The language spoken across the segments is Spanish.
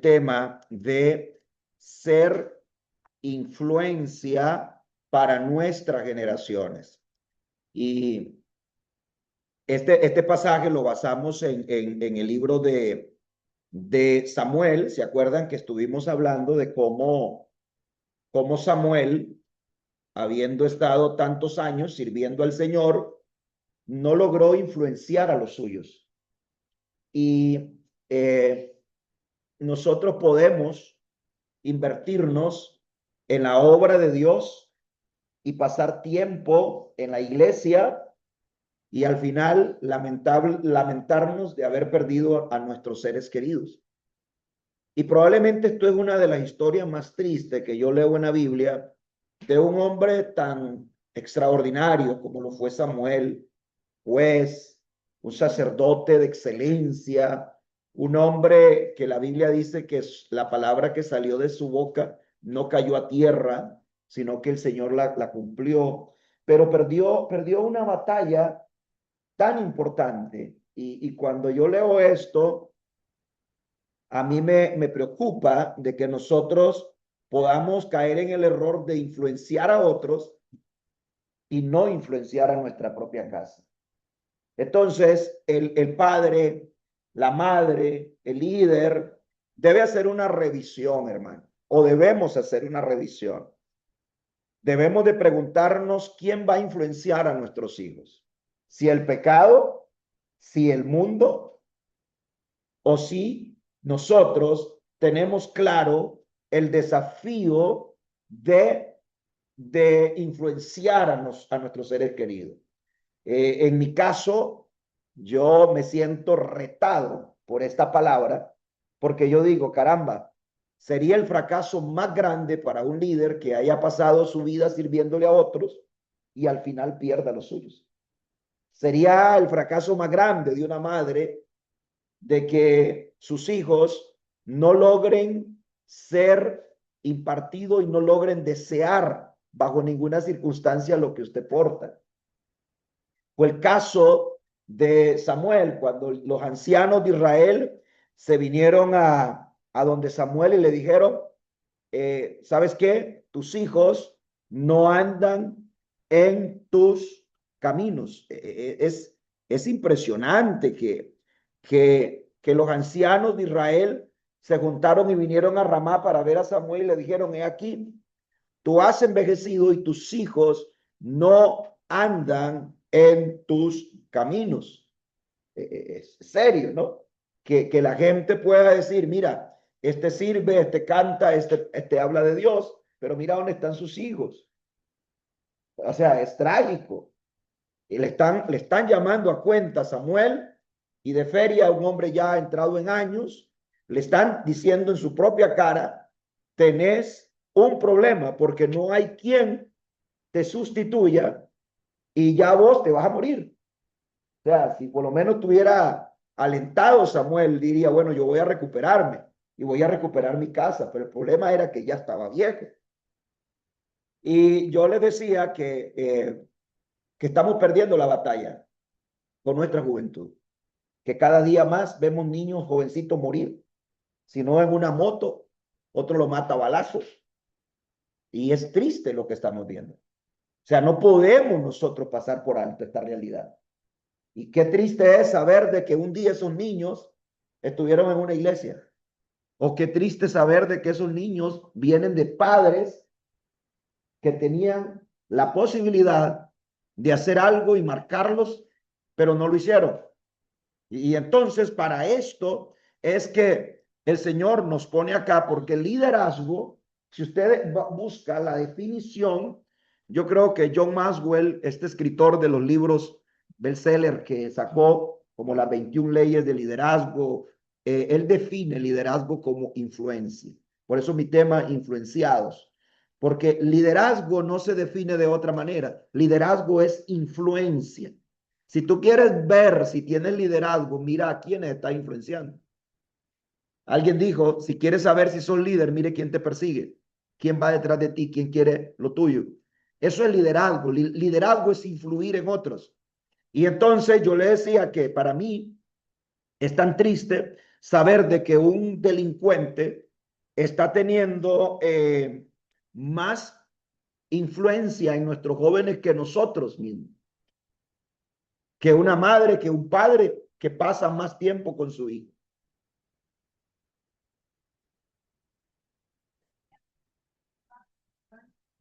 tema de ser influencia para nuestras generaciones. Y este pasaje lo basamos en el libro de Samuel. ¿Se acuerdan que estuvimos hablando de cómo Samuel, habiendo estado tantos años sirviendo al Señor, no logró influenciar a los suyos? Y nosotros podemos invertirnos en la obra de Dios y pasar tiempo en la iglesia y al final lamentarnos de haber perdido a nuestros seres queridos. Y probablemente esto es una de las historias más tristes que yo leo en la Biblia, de un hombre tan extraordinario como lo fue Samuel, juez, un sacerdote de excelencia, un hombre que la Biblia dice que la palabra que salió de su boca no cayó a tierra, sino que el Señor la cumplió, pero perdió una batalla tan importante. Y cuando yo leo esto, a mí me preocupa de que nosotros podamos caer en el error de influenciar a otros y no influenciar a nuestra propia casa. Entonces, el padre, la madre, el líder, debe hacer una revisión, hermano, o debemos hacer una revisión. Debemos de preguntarnos quién va a influenciar a nuestros hijos. Si el pecado, si el mundo, o si nosotros tenemos claro el desafío de influenciar a nuestros seres queridos. En mi caso, yo me siento retado por esta palabra, porque yo digo, caramba, sería el fracaso más grande para un líder que haya pasado su vida sirviéndole a otros y al final pierda los suyos. Sería el fracaso más grande de una madre de que sus hijos no logren ser impartidos y no logren desear bajo ninguna circunstancia lo que usted porta. Fue el caso de Samuel, cuando los ancianos de Israel se vinieron a donde Samuel y le dijeron, ¿sabes qué? Tus hijos no andan en tus caminos. Es impresionante que los ancianos de Israel se juntaron y vinieron a Ramá para ver a Samuel y le dijeron, he aquí, tú has envejecido y tus hijos no andan en tus caminos. Es serio, ¿no? Que la gente pueda decir, mira, este sirve, este canta, este habla de Dios, pero mira dónde están sus hijos. O sea, es trágico. Y le están llamando a cuenta Samuel, y de feria, un hombre ya entrado en años, le están diciendo en su propia cara, tenés un problema porque no hay quien te sustituya y ya vos te vas a morir. O sea, si por lo menos tuviera alentado Samuel, diría, bueno, yo voy a recuperarme y voy a recuperar mi casa, pero el problema era que ya estaba viejo. Y yo les decía que estamos perdiendo la batalla con nuestra juventud, que cada día más vemos niños jovencitos morir, si no en una moto, otro lo mata a balazos, y es triste lo que estamos viendo. O sea, no podemos nosotros pasar por alto esta realidad. Y qué triste es saber de que un día esos niños estuvieron en una iglesia. O qué triste saber de que esos niños vienen de padres que tenían la posibilidad de hacer algo y marcarlos, pero no lo hicieron. Y entonces para esto es que el Señor nos pone acá, porque el liderazgo, si usted busca la definición, yo creo que John Maxwell, este escritor de los libros bestseller que sacó como las 21 leyes de liderazgo, él define liderazgo como influencia. Por eso mi tema, influenciados. Porque liderazgo no se define de otra manera. Liderazgo es influencia. Si tú quieres ver si tienes liderazgo, mira a quiénes está influenciando. Alguien dijo, si quieres saber si sos líder, mire quién te persigue, quién va detrás de ti, quién quiere lo tuyo. Eso es liderazgo. Liderazgo es influir en otros. Y entonces yo le decía que para mí es tan triste saber de que un delincuente está teniendo más influencia en nuestros jóvenes que nosotros mismos, que una madre, que un padre que pasa más tiempo con su hijo.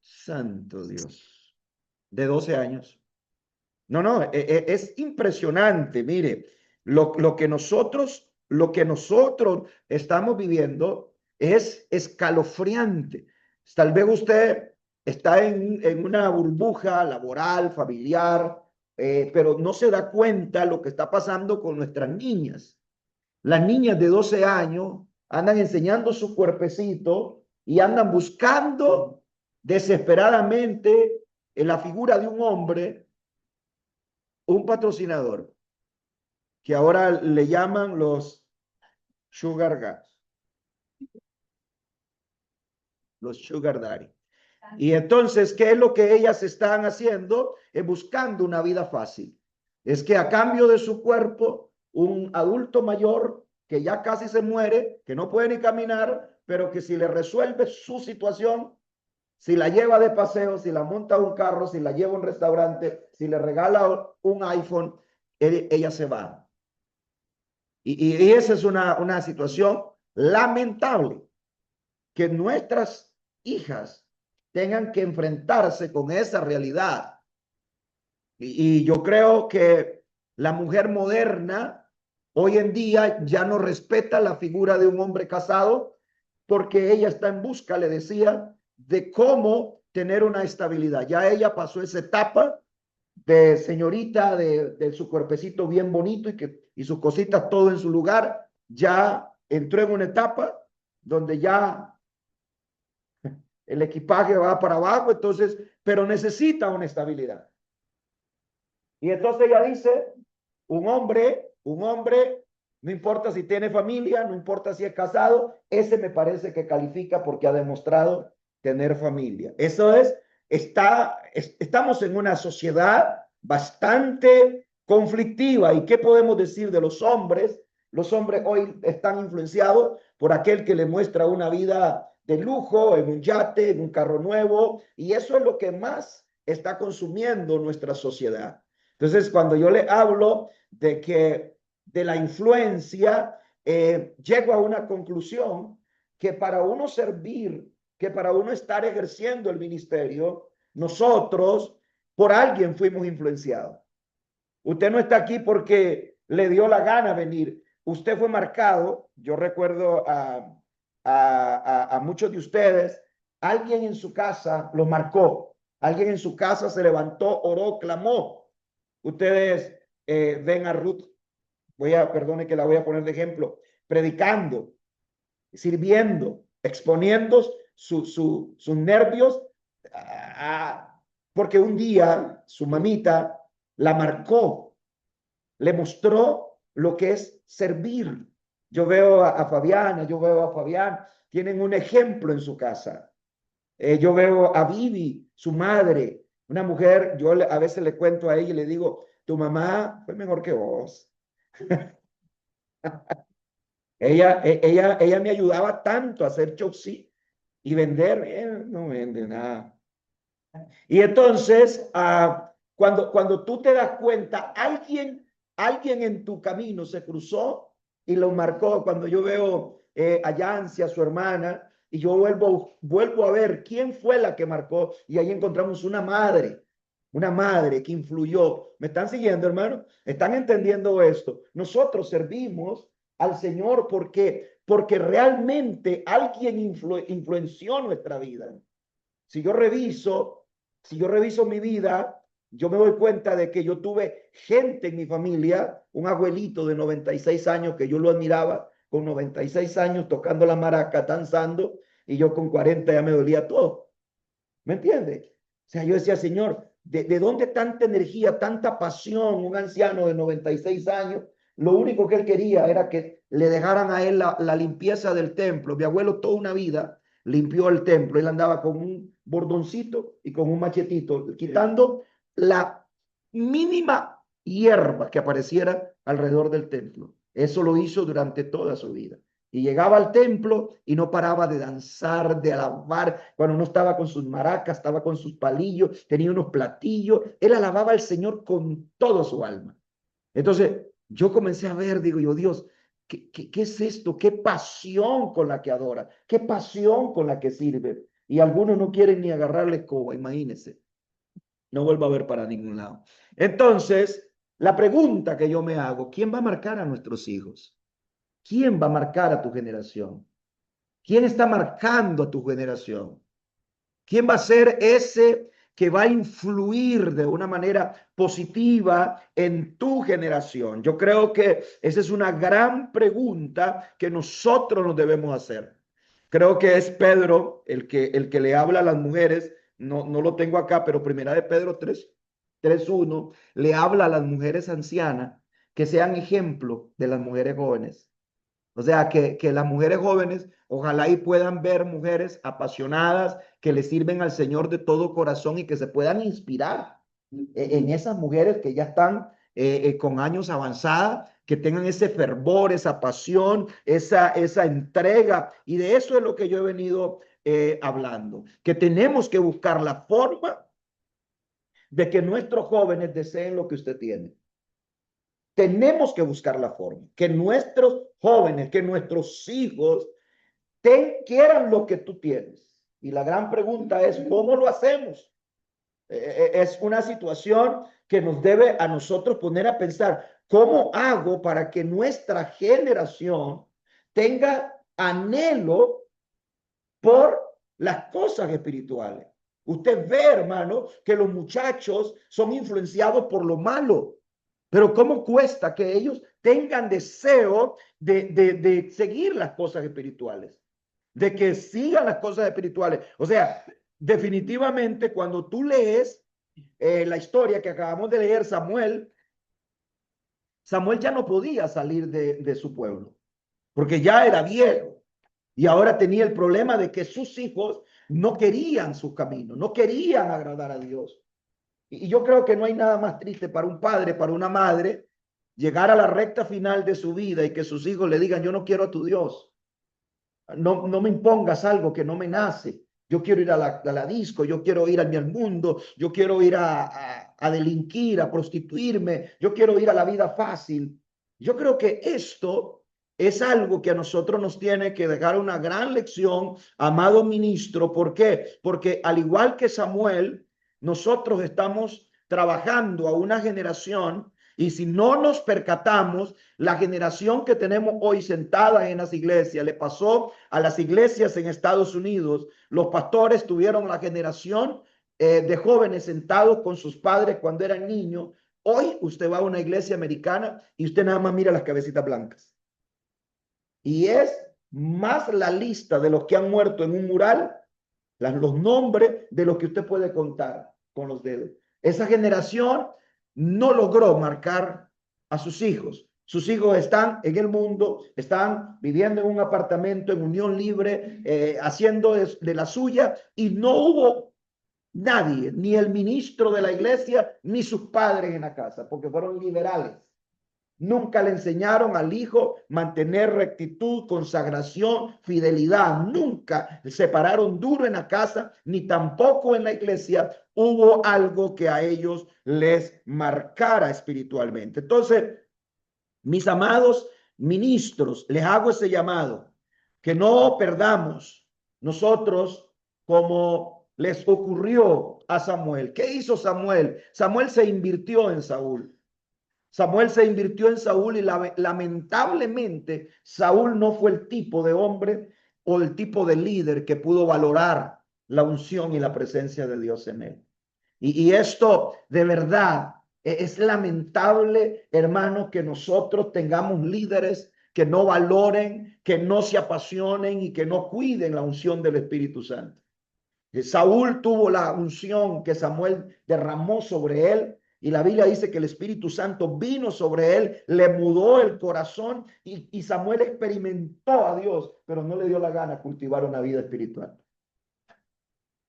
Santo Dios, de 12 años. No, no, es impresionante, mire, lo que nosotros estamos viviendo es escalofriante. Tal vez usted está en una burbuja laboral, familiar, pero no se da cuenta lo que está pasando con nuestras niñas. Las niñas de 12 años andan enseñando su cuerpecito y andan buscando desesperadamente en la figura de un hombre un patrocinador que ahora le llaman los sugar gas, los sugar daddy. Y entonces, ¿qué es lo que ellas están haciendo? Es buscando una vida fácil. Es que a cambio de su cuerpo, un adulto mayor que ya casi se muere, que no puede ni caminar, pero que si le resuelve su situación, si la lleva de paseo, si la monta a un carro, si la lleva a un restaurante, si le regala un iPhone, ella se va. Y esa es una situación lamentable, que nuestras hijas tengan que enfrentarse con esa realidad. Y yo creo que la mujer moderna hoy en día ya no respeta la figura de un hombre casado porque ella está en busca, le decía, de cómo tener una estabilidad. Ya ella pasó esa etapa de señorita, de su cuerpecito bien bonito y sus cositas todo en su lugar, ya entró en una etapa donde ya el equipaje va para abajo, entonces, pero necesita una estabilidad. Y entonces ella dice, un hombre, no importa si tiene familia, no importa si es casado, ese me parece que califica porque ha demostrado tener familia. Eso es, estamos en una sociedad bastante conflictiva. ¿Y qué podemos decir de los hombres? Los hombres hoy están influenciados por aquel que le muestra una vida de lujo, en un yate, en un carro nuevo, y eso es lo que más está consumiendo nuestra sociedad. Entonces, cuando yo le hablo de que de la influencia, llego a una conclusión que para uno servir, que para uno estar ejerciendo el ministerio, nosotros por alguien fuimos influenciados. Usted no está aquí porque le dio la gana venir. Usted fue marcado. Yo recuerdo a muchos de ustedes, alguien en su casa los marcó. Alguien en su casa se levantó, oró, clamó. Ustedes ven a Ruth, perdone que la voy a poner de ejemplo, predicando, sirviendo, exponiendo sus nervios, porque un día su mamita la marcó, le mostró lo que es servir. Yo veo a Fabiana, yo veo a Fabián, tienen un ejemplo en su casa. Yo veo a Vivi, su madre, una mujer, yo a veces le cuento a ella y le digo, tu mamá fue mejor que vos. Ella me ayudaba tanto a hacer chocsi y vender, no vende nada. Y entonces, cuando tú te das cuenta, alguien en tu camino se cruzó y lo marcó. Cuando yo veo a Yancy, a su hermana, y yo vuelvo a ver quién fue la que marcó, y ahí encontramos una madre que influyó. ¿Me están siguiendo, hermano? ¿Están entendiendo esto? Nosotros servimos al Señor porque realmente alguien influenció nuestra vida. Si yo reviso, si yo reviso mi vida, yo me doy cuenta de que yo tuve gente en mi familia, un abuelito de 96 años que yo lo admiraba, con 96 años tocando la maraca, danzando, y yo con 40 ya me dolía todo. ¿Me entiendes? O sea, yo decía, Señor, ¿de dónde tanta energía, tanta pasión? Un anciano de 96 años, lo único que él quería era que le dejaran a él la limpieza del templo. Mi abuelo toda una vida limpió el templo. Él andaba con un bordoncito y con un machetito, quitando la mínima hierba que apareciera alrededor del templo. Eso lo hizo durante toda su vida. Y llegaba al templo y no paraba de danzar, de alabar. Cuando no estaba con sus maracas, estaba con sus palillos, tenía unos platillos. Él alababa al Señor con toda su alma. Entonces, yo comencé a ver, digo yo, Dios, ¿qué es esto? ¿Qué pasión con la que adora? ¿Qué pasión con la que sirve? Y algunos no quieren ni agarrarle escoba, imagínense. No vuelvo a ver para ningún lado. Entonces, la pregunta que yo me hago, ¿quién va a marcar a nuestros hijos? ¿Quién va a marcar a tu generación? ¿Quién está marcando a tu generación? ¿Quién va a ser ese que va a influir de una manera positiva en tu generación? Yo creo que esa es una gran pregunta que nosotros nos debemos hacer. Creo que es Pedro el que le habla a las mujeres. No lo tengo acá, pero primera de Pedro 3:1 le habla a las mujeres ancianas que sean ejemplo de las mujeres jóvenes. O sea, que las mujeres jóvenes, ojalá y puedan ver mujeres apasionadas que le sirven al Señor de todo corazón y que se puedan inspirar en esas mujeres que ya están con años avanzadas, que tengan ese fervor, esa pasión, esa entrega. Y de eso es lo que yo he venido hablando, que tenemos que buscar la forma de que nuestros jóvenes deseen lo que usted tiene. Tenemos que buscar la forma, que nuestros jóvenes, que nuestros hijos quieran lo que tú tienes. Y la gran pregunta es, ¿cómo lo hacemos? Es una situación que nos debe a nosotros poner a pensar, ¿cómo hago para que nuestra generación tenga anhelo por las cosas espirituales? Usted ve, hermano, que los muchachos son influenciados por lo malo. Pero ¿cómo cuesta que ellos tengan deseo de seguir las cosas espirituales? De que sigan las cosas espirituales. O sea, definitivamente cuando tú lees la historia que acabamos de leer, Samuel ya no podía salir de su pueblo, porque ya era viejo. Y ahora tenía el problema de que sus hijos no querían su camino, no querían agradar a Dios. Y yo creo que no hay nada más triste para un padre, para una madre, llegar a la recta final de su vida y que sus hijos le digan, yo no quiero a tu Dios, no me impongas algo que no me nace. Yo quiero ir a la disco, yo quiero ir al mundo, yo quiero ir a delinquir, a prostituirme, yo quiero ir a la vida fácil. Yo creo que esto es algo que a nosotros nos tiene que dejar una gran lección, amado ministro. ¿Por qué? Porque al igual que Samuel, nosotros estamos trabajando a una generación y si no nos percatamos, la generación que tenemos hoy sentada en las iglesias, le pasó a las iglesias en Estados Unidos. Los pastores tuvieron la generación de jóvenes sentados con sus padres cuando eran niños. Hoy usted va a una iglesia americana y usted nada más mira las cabecitas blancas. Y es más la lista de los que han muerto en un mural, los nombres de los que usted puede contar con los dedos. Esa generación no logró marcar a sus hijos. Sus hijos están en el mundo, están viviendo en un apartamento, en unión libre, haciendo de la suya, y no hubo nadie, ni el ministro de la iglesia, ni sus padres en la casa, porque fueron liberales. Nunca le enseñaron al hijo mantener rectitud, consagración, fidelidad. Nunca se pararon duro en la casa, ni tampoco en la iglesia hubo algo que a ellos les marcara espiritualmente. Entonces, mis amados ministros, les hago ese llamado, que no perdamos nosotros como les ocurrió a Samuel. ¿Qué hizo Samuel? Samuel se invirtió en Saúl. Samuel se invirtió en Saúl y lamentablemente Saúl no fue el tipo de hombre o el tipo de líder que pudo valorar la unción y la presencia de Dios en él. Y esto de verdad es lamentable, hermanos, que nosotros tengamos líderes que no valoren, que no se apasionen y que no cuiden la unción del Espíritu Santo. Saúl tuvo la unción que Samuel derramó sobre él y la Biblia dice que el Espíritu Santo vino sobre él, le mudó el corazón y Samuel experimentó a Dios, pero no le dio la gana cultivar una vida espiritual.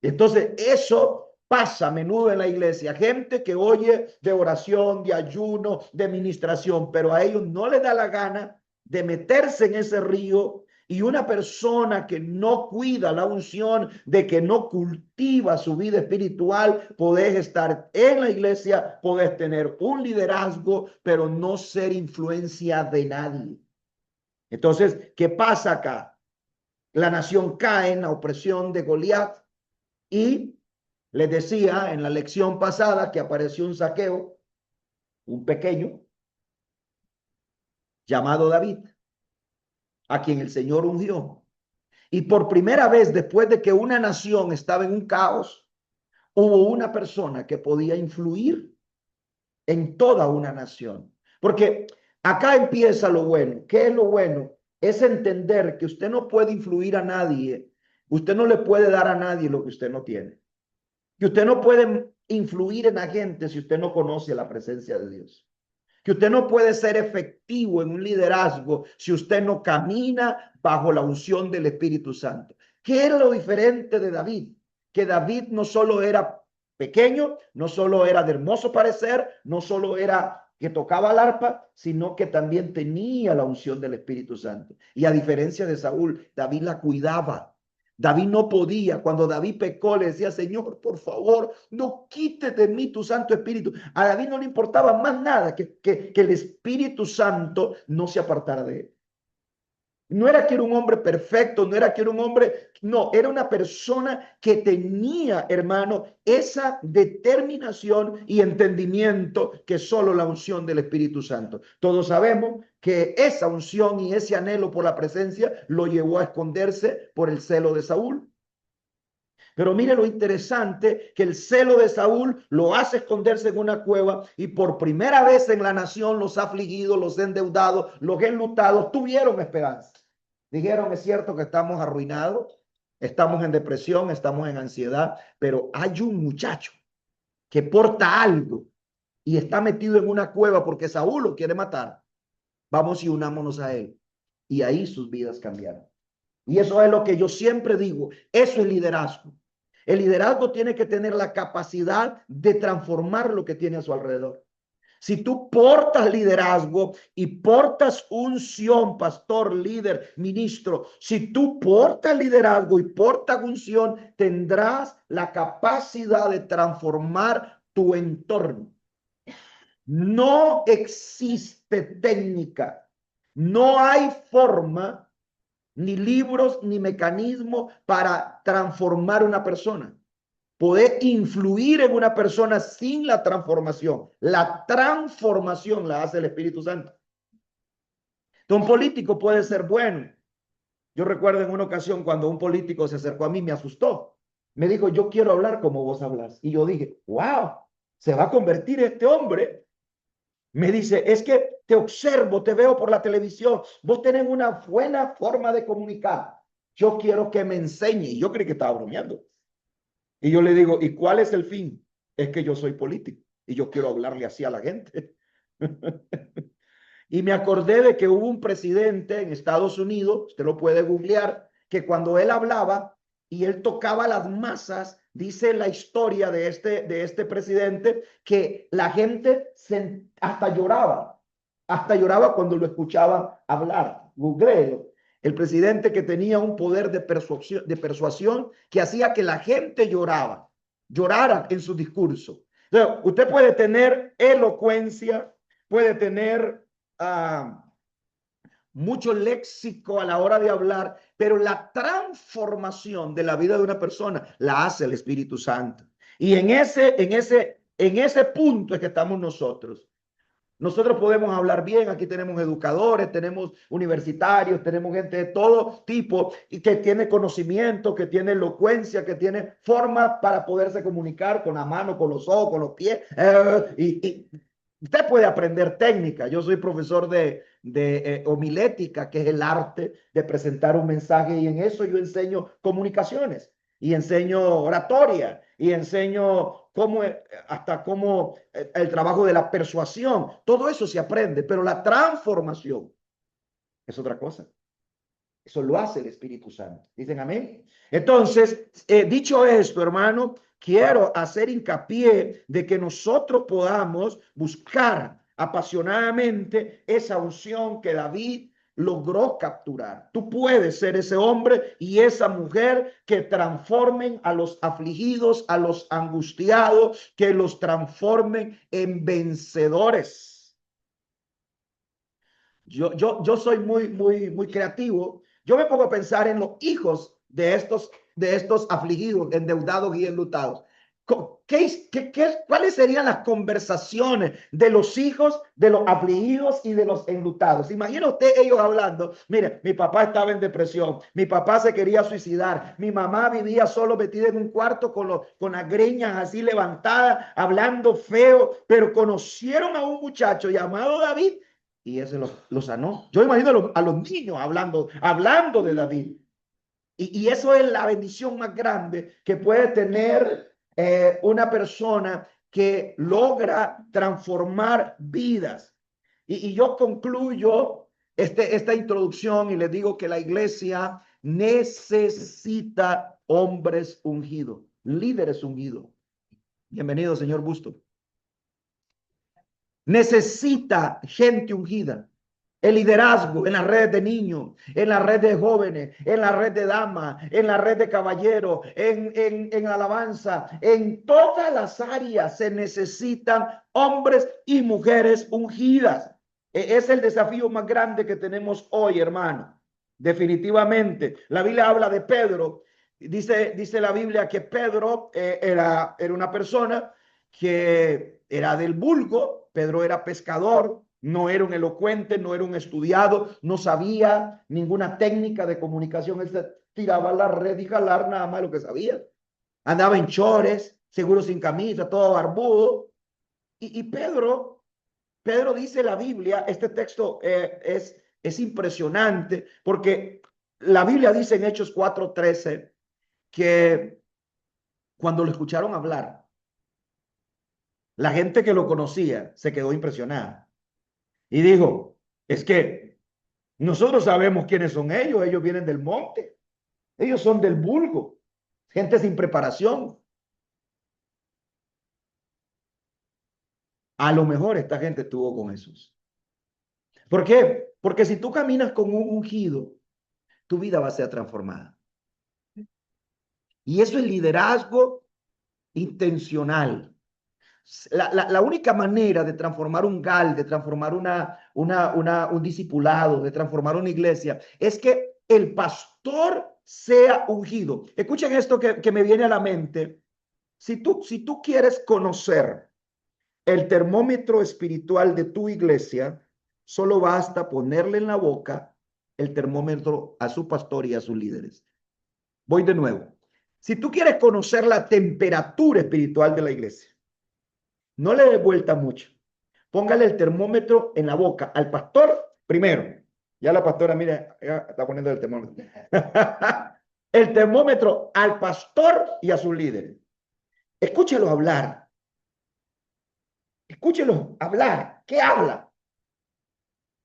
Entonces eso pasa a menudo en la iglesia, gente que oye de oración, de ayuno, de ministración, pero a ellos no les da la gana de meterse en ese río. Y una persona que no cuida la unción, de que no cultiva su vida espiritual, podés estar en la iglesia, podés tener un liderazgo, pero no ser influencia de nadie. Entonces, ¿qué pasa acá? La nación cae en la opresión de Goliat y les decía en la lección pasada que apareció un Zaqueo, un pequeño, llamado David, a quien el Señor ungió. Y por primera vez, después de que una nación estaba en un caos, hubo una persona que podía influir en toda una nación. Porque acá empieza lo bueno. ¿Qué es lo bueno? Es entender que usted no puede influir a nadie. Usted no le puede dar a nadie lo que usted no tiene. Que usted no puede influir en la gente si usted no conoce la presencia de Dios. Que usted no puede ser efectivo en un liderazgo si usted no camina bajo la unción del Espíritu Santo. ¿Qué era lo diferente de David? Que David no solo era pequeño, no solo era de hermoso parecer, no solo era que tocaba el arpa, sino que también tenía la unción del Espíritu Santo. Y a diferencia de Saúl, David la cuidaba. David no podía, cuando David pecó, le decía, Señor, por favor, no quites de mí tu Santo Espíritu. A David no le importaba más nada que el Espíritu Santo no se apartara de él. No era que era un hombre perfecto, no era que era un hombre, no, era una persona que tenía, hermano, esa determinación y entendimiento que solo la unción del Espíritu Santo. Todos sabemos que esa unción y ese anhelo por la presencia lo llevó a esconderse por el celo de Saúl. Pero mire lo interesante, que el celo de Saúl lo hace esconderse en una cueva y por primera vez en la nación los afligidos, los endeudados, los enlutados tuvieron esperanza. Dijeron, es cierto que estamos arruinados, estamos en depresión, estamos en ansiedad, pero hay un muchacho que porta algo y está metido en una cueva porque Saúl lo quiere matar. Vamos y unámonos a él. Y ahí sus vidas cambiaron. Y eso es lo que yo siempre digo, eso es liderazgo. El liderazgo tiene que tener la capacidad de transformar lo que tiene a su alrededor. Si tú portas liderazgo y portas unción, pastor, líder, ministro, si tú portas liderazgo y portas unción, tendrás la capacidad de transformar tu entorno. No existe técnica, no hay forma, ni libros, ni mecanismo para transformar una persona. Poder influir en una persona sin la transformación. La transformación la hace el Espíritu Santo. Entonces, un político puede ser bueno. Yo recuerdo en una ocasión cuando un político se acercó a mí, me asustó. Me dijo, yo quiero hablar como vos hablas. Y yo dije, wow, se va a convertir este hombre. Me dice, es que te observo, te veo por la televisión. Vos tenés una buena forma de comunicar. Yo quiero que me enseñe. Y yo creí que estaba bromeando. Y yo le digo, ¿y cuál es el fin? Es que yo soy político y yo quiero hablarle así a la gente. Y me acordé de que hubo un presidente en Estados Unidos, usted lo puede googlear, que cuando él hablaba y él tocaba las masas, dice la historia de este presidente, que la gente hasta lloraba cuando lo escuchaba hablar. Googleelo. El presidente que tenía un poder de persuasión que hacía que la gente llorara en su discurso. Entonces, usted puede tener elocuencia, puede tener mucho léxico a la hora de hablar, pero la transformación de la vida de una persona la hace el Espíritu Santo. Y en ese punto es que estamos nosotros. Nosotros podemos hablar bien, aquí tenemos educadores, tenemos universitarios, tenemos gente de todo tipo y que tiene conocimiento, que tiene elocuencia, que tiene forma para poderse comunicar con la mano, con los ojos, con los pies. Y usted puede aprender técnica. Yo soy profesor de homilética, que es el arte de presentar un mensaje, y en eso yo enseño comunicaciones y enseño oratoria y enseño cómo el trabajo de la persuasión. Todo eso se aprende, pero la transformación es otra cosa. Eso lo hace el Espíritu Santo. ¿Dicen amén? Entonces, dicho esto, hermano, quiero hacer hincapié de que nosotros podamos buscar apasionadamente esa unción que David logró capturar. Tú puedes ser ese hombre y esa mujer que transformen a los afligidos, a los angustiados, que los transformen en vencedores. Yo soy muy creativo. Yo me pongo a pensar en los hijos de estos afligidos, endeudados y enlutados. ¿Cuáles serían las conversaciones de los hijos de los afligidos y de los enlutados? Imagina usted ellos hablando, mire, mi papá estaba en depresión, mi papá se quería suicidar, mi mamá vivía solo metida en un cuarto con las greñas así levantadas, hablando feo, pero conocieron a un muchacho llamado David y ese lo sanó. Yo imagino a los niños hablando de David. Y eso es la bendición más grande que puede tener una persona que logra transformar vidas. Y yo concluyo esta introducción y les digo que la iglesia necesita hombres ungidos, líderes ungidos. Bienvenido, señor Busto. Necesita gente ungida. El liderazgo en la red de niños, en la red de jóvenes, en la red de damas, en la red de caballeros, en alabanza, en todas las áreas se necesitan hombres y mujeres ungidas. Es el desafío más grande que tenemos hoy, hermano. Definitivamente. La Biblia habla de Pedro. Dice la Biblia que Pedro era una persona que era del vulgo. Pedro era pescador, no era un elocuente, no era un estudiado, no sabía ninguna técnica de comunicación. Él se tiraba la red y jalar nada más lo que sabía. Andaba en chores, seguro sin camisa, todo barbudo. Y Pedro dice la Biblia, este texto es impresionante porque la Biblia dice en Hechos 4:13 que cuando lo escucharon hablar, la gente que lo conocía se quedó impresionada y dijo, es que nosotros sabemos quiénes son ellos vienen del monte, ellos son del vulgo, gente sin preparación. A lo mejor esta gente estuvo con Jesús. ¿Por qué? Porque si tú caminas con un ungido, tu vida va a ser transformada. Y eso es liderazgo intencional. La única manera de transformar un GAL, de transformar un discipulado, de transformar una iglesia, es que el pastor sea ungido. Escuchen esto que me viene a la mente. Si tú quieres conocer el termómetro espiritual de tu iglesia, solo basta ponerle en la boca el termómetro a su pastor y a sus líderes. Voy de nuevo. Si tú quieres conocer la temperatura espiritual de la iglesia, no le dé vuelta mucho. Póngale el termómetro en la boca al pastor primero. Ya la pastora, mire, está poniendo el termómetro. El termómetro al pastor y a sus líderes. Escúchelo hablar. Escúchelo hablar. ¿Qué habla?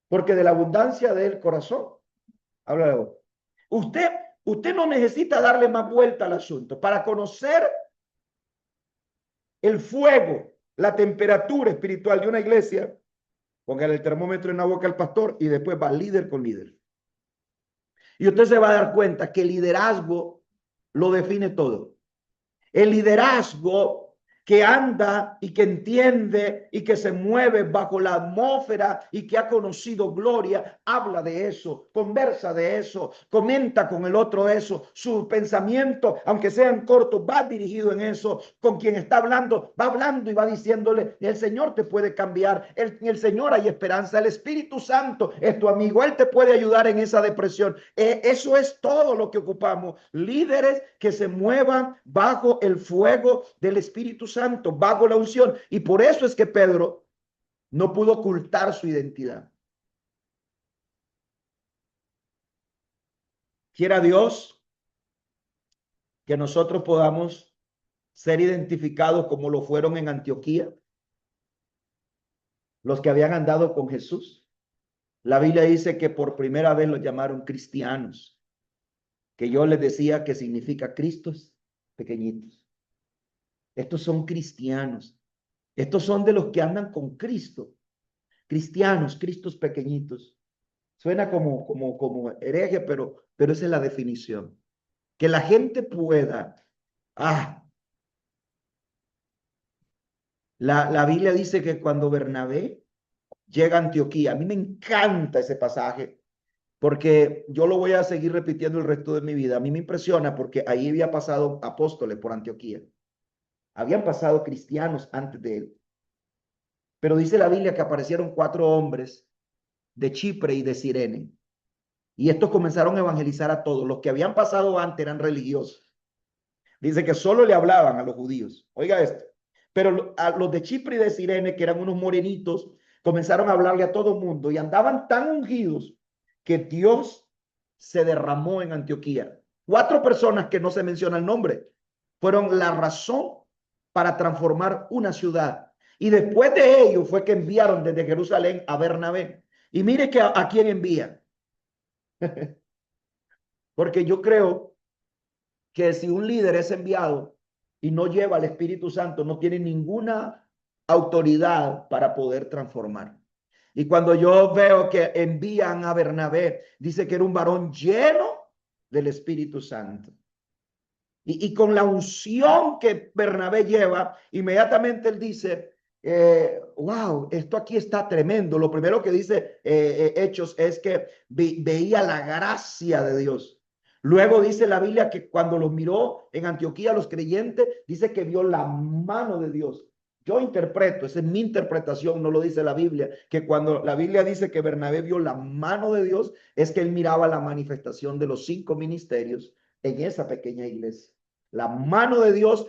Porque de la abundancia del corazón habla de vos. Usted no necesita darle más vuelta al asunto. Para conocer el fuego, la temperatura espiritual de una iglesia, póngale el termómetro en la boca al pastor y después va líder con líder. Y usted se va a dar cuenta que el liderazgo lo define todo. El liderazgo que anda y que entiende y que se mueve bajo la atmósfera y que ha conocido gloria, habla de eso, conversa de eso, comenta con el otro eso, su pensamiento, aunque sean cortos, va dirigido en eso, con quien está hablando, va hablando y va diciéndole, el Señor te puede cambiar, el Señor hay esperanza, el Espíritu Santo es tu amigo, Él te puede ayudar en esa depresión. Eso es todo lo que ocupamos, líderes que se muevan bajo el fuego del Espíritu Santo, bajo la unción. Y por eso es que Pedro no pudo ocultar su identidad. Quiera Dios que nosotros podamos ser identificados como lo fueron en Antioquía, los que habían andado con Jesús. La Biblia dice que por primera vez los llamaron cristianos, que yo les decía que significa Cristos pequeñitos. Estos son cristianos. Estos son de los que andan con Cristo. Cristianos, Cristos pequeñitos. Suena como hereje, pero esa es la definición. Que la gente pueda. Ah, la Biblia dice que cuando Bernabé llega a Antioquía, a mí me encanta ese pasaje, porque yo lo voy a seguir repitiendo el resto de mi vida. A mí me impresiona porque ahí había pasado apóstoles por Antioquía. Habían pasado cristianos antes de él. Pero dice la Biblia que aparecieron 4 hombres de Chipre y de Cirene. Y estos comenzaron a evangelizar a todos. Los que habían pasado antes eran religiosos. Dice que solo le hablaban a los judíos. Oiga esto. Pero a los de Chipre y de Cirene, que eran unos morenitos, comenzaron a hablarle a todo el mundo y andaban tan ungidos que Dios se derramó en Antioquía. 4 personas que no se menciona el nombre fueron la razón para transformar una ciudad. Y después de ello fue que enviaron desde Jerusalén a Bernabé. Y mire que a quién envían. Porque yo creo que si un líder es enviado y no lleva al Espíritu Santo, no tiene ninguna autoridad para poder transformar. Y cuando yo veo que envían a Bernabé, dice que era un varón lleno del Espíritu Santo. Y con la unción que Bernabé lleva, inmediatamente él dice, wow, esto aquí está tremendo. Lo primero que dice Hechos es que veía la gracia de Dios. Luego dice la Biblia que cuando los miró en Antioquía, los creyentes, dice que vio la mano de Dios. Yo interpreto, esa es mi interpretación, no lo dice la Biblia, que cuando la Biblia dice que Bernabé vio la mano de Dios, es que él miraba la manifestación de los 5 ministerios en esa pequeña iglesia. La mano de Dios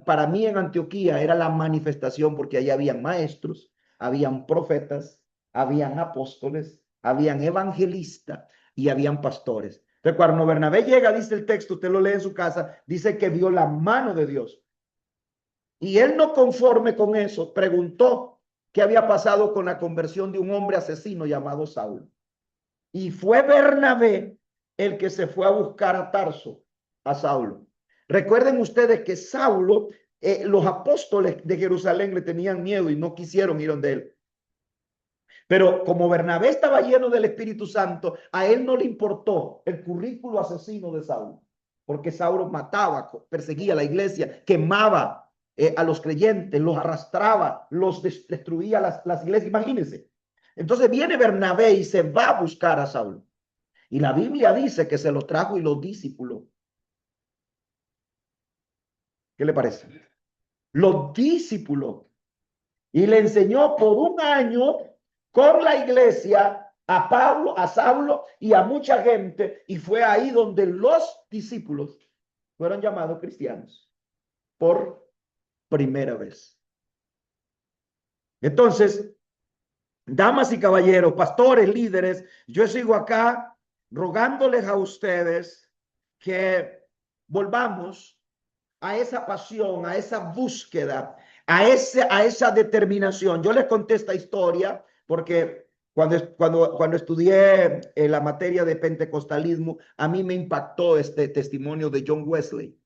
para mí en Antioquía era la manifestación porque ahí habían maestros, habían profetas, habían apóstoles, habían evangelistas y habían pastores. Entonces, cuando Bernabé llega, dice el texto, usted lo lee en su casa, dice que vio la mano de Dios. Y él, no conforme con eso, preguntó qué había pasado con la conversión de un hombre asesino llamado Saulo. Y fue Bernabé el que se fue a buscar a Tarso, a Saulo. Recuerden ustedes que Saulo, los apóstoles de Jerusalén le tenían miedo y no quisieron ir donde él. Pero como Bernabé estaba lleno del Espíritu Santo, a él no le importó el currículo asesino de Saulo, porque Saulo mataba, perseguía a la iglesia, quemaba a los creyentes, los arrastraba, los destruía las iglesias. Imagínense. Entonces viene Bernabé y se va a buscar a Saulo. Y la Biblia dice que se lo trajo y los discípulos. ¿Qué le parece? Los discípulos. Y le enseñó por un año con la iglesia a Pablo, a Saulo y a mucha gente. Y fue ahí donde los discípulos fueron llamados cristianos por primera vez. Entonces, damas y caballeros, pastores, líderes, yo sigo acá rogándoles a ustedes que volvamos a esa pasión, a esa búsqueda, a esa determinación. Yo les conté esta historia porque cuando estudié la materia de pentecostalismo, a mí me impactó este testimonio de John Wesley,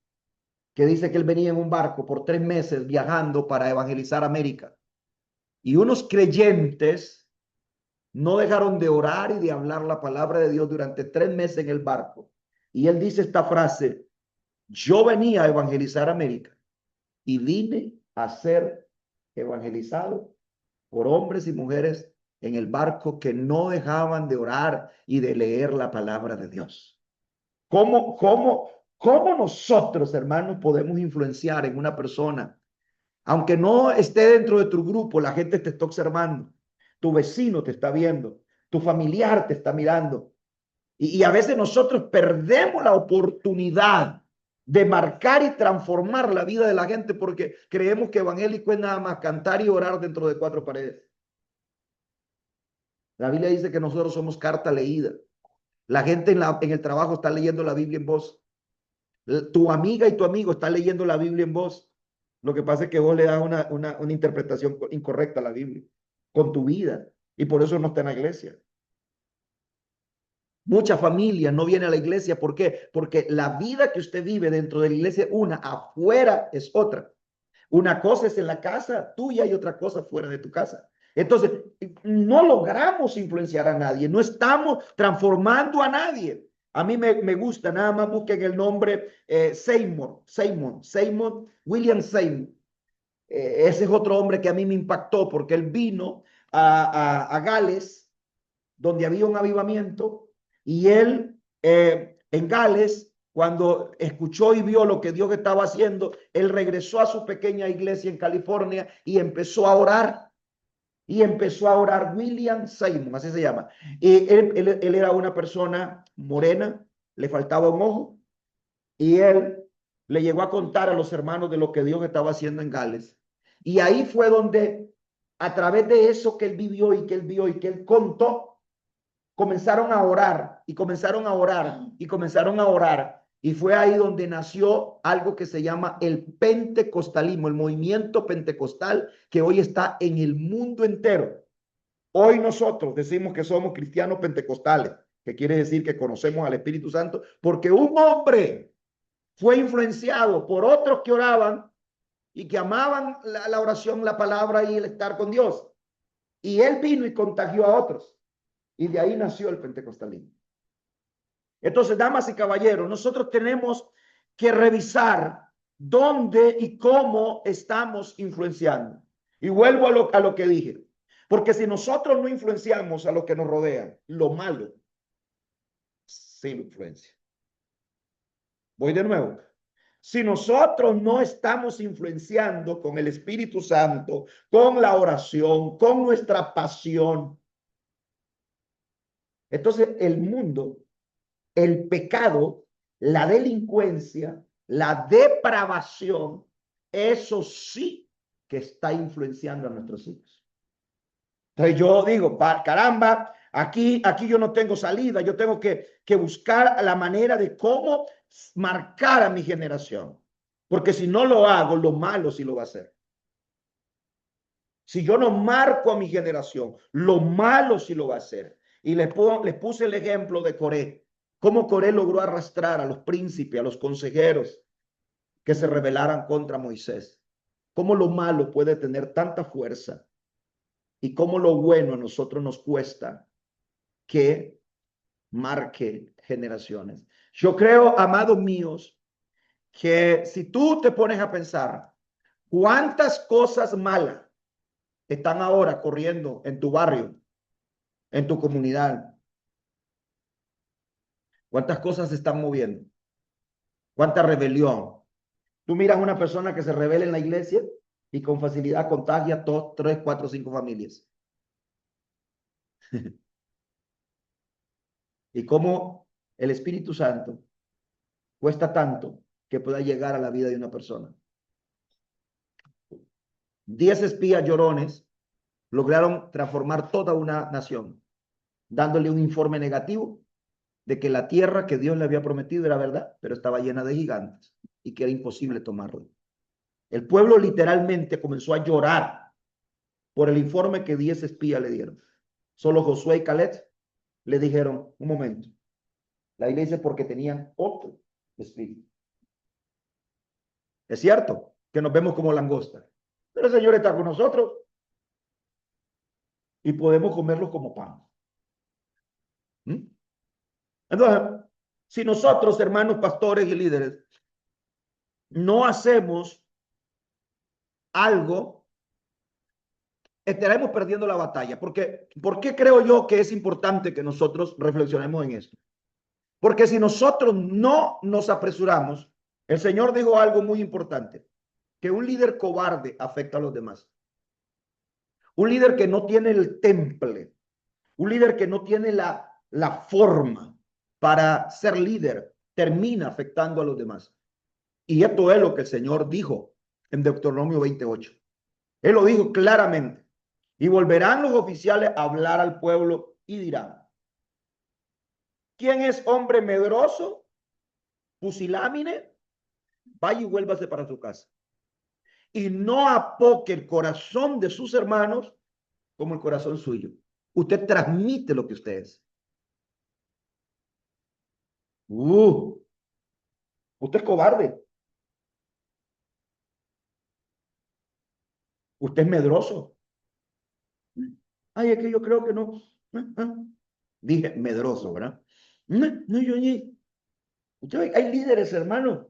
que dice que él venía en un barco por 3 meses viajando para evangelizar América. Y unos creyentes no dejaron de orar y de hablar la palabra de Dios durante 3 meses en el barco. Y él dice esta frase: yo venía a evangelizar América y vine a ser evangelizado por hombres y mujeres en el barco que no dejaban de orar y de leer la palabra de Dios. ¿Cómo nosotros, hermanos, podemos influenciar en una persona? Aunque no esté dentro de tu grupo, la gente te está observando, tu vecino te está viendo, tu familiar te está mirando. Y a veces nosotros perdemos la oportunidad de marcar y transformar la vida de la gente porque creemos que evangélico es nada más cantar y orar dentro de 4 paredes. La Biblia dice que nosotros somos carta leída. La gente en el trabajo está leyendo la Biblia en voz. Tu amiga y tu amigo están leyendo la Biblia en voz. Lo que pasa es que vos le das una interpretación incorrecta a la Biblia con tu vida y por eso no está en la iglesia. Mucha familia no viene a la iglesia. ¿Por qué? Porque la vida que usted vive dentro de la iglesia es una, afuera es otra. Una cosa es en la casa tuya y otra cosa fuera de tu casa. Entonces, no logramos influenciar a nadie, no estamos transformando a nadie. A mí me gusta, nada más busquen el nombre Seymour, William Seymour. Ese es otro hombre que a mí me impactó porque él vino a Gales, donde había un avivamiento, y él en Gales, cuando escuchó y vio lo que Dios estaba haciendo, él regresó a su pequeña iglesia en California y empezó a orar. Y empezó a orar William Seymour, así se llama. Y él era una persona morena, le faltaba un ojo, y él le llegó a contar a los hermanos de lo que Dios estaba haciendo en Gales. Y ahí fue donde, a través de eso que él vivió y que él vio y que él contó, comenzaron a orar y comenzaron a orar y comenzaron a orar. Y fue ahí donde nació algo que se llama el pentecostalismo, el movimiento pentecostal que hoy está en el mundo entero. Hoy nosotros decimos que somos cristianos pentecostales, que quiere decir que conocemos al Espíritu Santo, porque un hombre fue influenciado por otros que oraban y que amaban la oración, la palabra y el estar con Dios. Y él vino y contagió a otros. Y de ahí nació el pentecostalismo. Entonces, damas y caballeros, nosotros tenemos que revisar dónde y cómo estamos influenciando. Y vuelvo a lo que dije. Porque si nosotros no influenciamos a los que nos rodean, lo malo sí lo influencia. Voy de nuevo. Si nosotros no estamos influenciando con el Espíritu Santo, con la oración, con nuestra pasión, entonces el mundo, el pecado, la delincuencia, la depravación, eso sí que está influenciando a nuestros hijos. Entonces yo digo, caramba, aquí yo no tengo salida, yo tengo que buscar la manera de cómo marcar a mi generación. Porque si no lo hago, lo malo sí lo va a hacer. Si yo no marco a mi generación, lo malo sí lo va a hacer. Y les puse el ejemplo de Coré. Cómo Coré logró arrastrar a los príncipes, a los consejeros que se rebelaran contra Moisés. Cómo lo malo puede tener tanta fuerza y cómo lo bueno a nosotros nos cuesta que marque generaciones. Yo creo, amados míos, que si tú te pones a pensar cuántas cosas malas están ahora corriendo en tu barrio, en tu comunidad, cuántas cosas se están moviendo, cuánta rebelión. Tú miras a una persona que se rebela en la iglesia y con facilidad contagia dos, tres, cuatro, cinco familias. Y cómo el Espíritu Santo cuesta tanto que pueda llegar a la vida de una persona. 10 espías llorones lograron transformar toda una nación, dándole un informe negativo de que la tierra que Dios le había prometido era verdad, pero estaba llena de gigantes y que era imposible tomarla. El pueblo literalmente comenzó a llorar por el informe que 10 espías le dieron. Solo Josué y Caleb le dijeron, un momento, la iglesia porque tenían otro espíritu. Es cierto que nos vemos como langosta, pero el Señor está con nosotros y podemos comerlo como pan. ¿Mm? Entonces, si nosotros, hermanos pastores y líderes, no hacemos algo, estaremos perdiendo la batalla. Porque, ¿por qué creo yo que es importante que nosotros reflexionemos en esto? Porque si nosotros no nos apresuramos, el Señor dijo algo muy importante, que un líder cobarde afecta a los demás. Un líder que no tiene el temple, un líder que no tiene la forma para ser líder, termina afectando a los demás. Y esto es lo que el Señor dijo en Deuteronomio 28. Él lo dijo claramente. Y volverán los oficiales a hablar al pueblo y dirán, ¿quién es hombre medroso, pusilámine? Vaya y vuélvase para su casa. Y no apoque el corazón de sus hermanos como el corazón suyo. Usted transmite lo que usted es. Usted es cobarde. Usted es medroso. Ay, es que yo creo que no. Dije medroso, ¿verdad? No, no, hay líderes, hermano,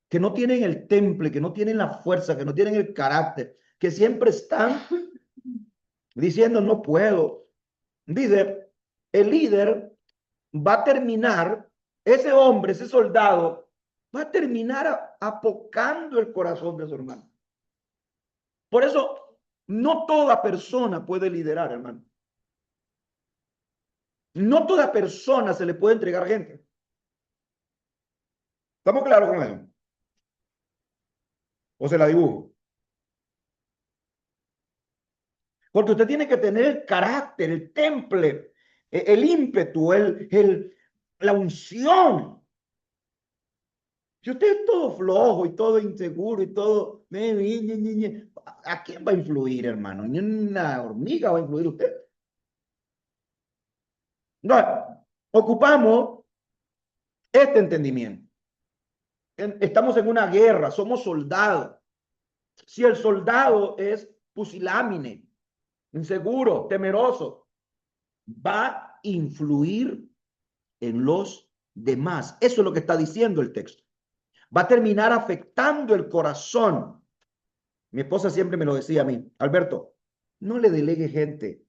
que no tienen el temple, que no tienen la fuerza, que no tienen el carácter, que siempre están diciendo no puedo. Dice, el líder va a terminar, ese hombre, ese soldado, va a terminar apocando el corazón de su hermano. Por eso, no toda persona puede liderar, hermano. No toda persona se le puede entregar gente. ¿Estamos claros con eso? ¿O se la dibujo? Porque usted tiene que tener el carácter, el temple, el ímpetu, la unción. Si usted es todo flojo y todo inseguro y todo, ¿a quién va a influir, hermano? Ni una hormiga va a influir usted. No, ocupamos este entendimiento. Estamos en una guerra, somos soldados. Si el soldado es pusilánime, inseguro, temeroso, va a influir en los demás. Eso es lo que está diciendo el texto. Va a terminar afectando el corazón. Mi esposa siempre me lo decía a mí, Alberto, no le delegue gente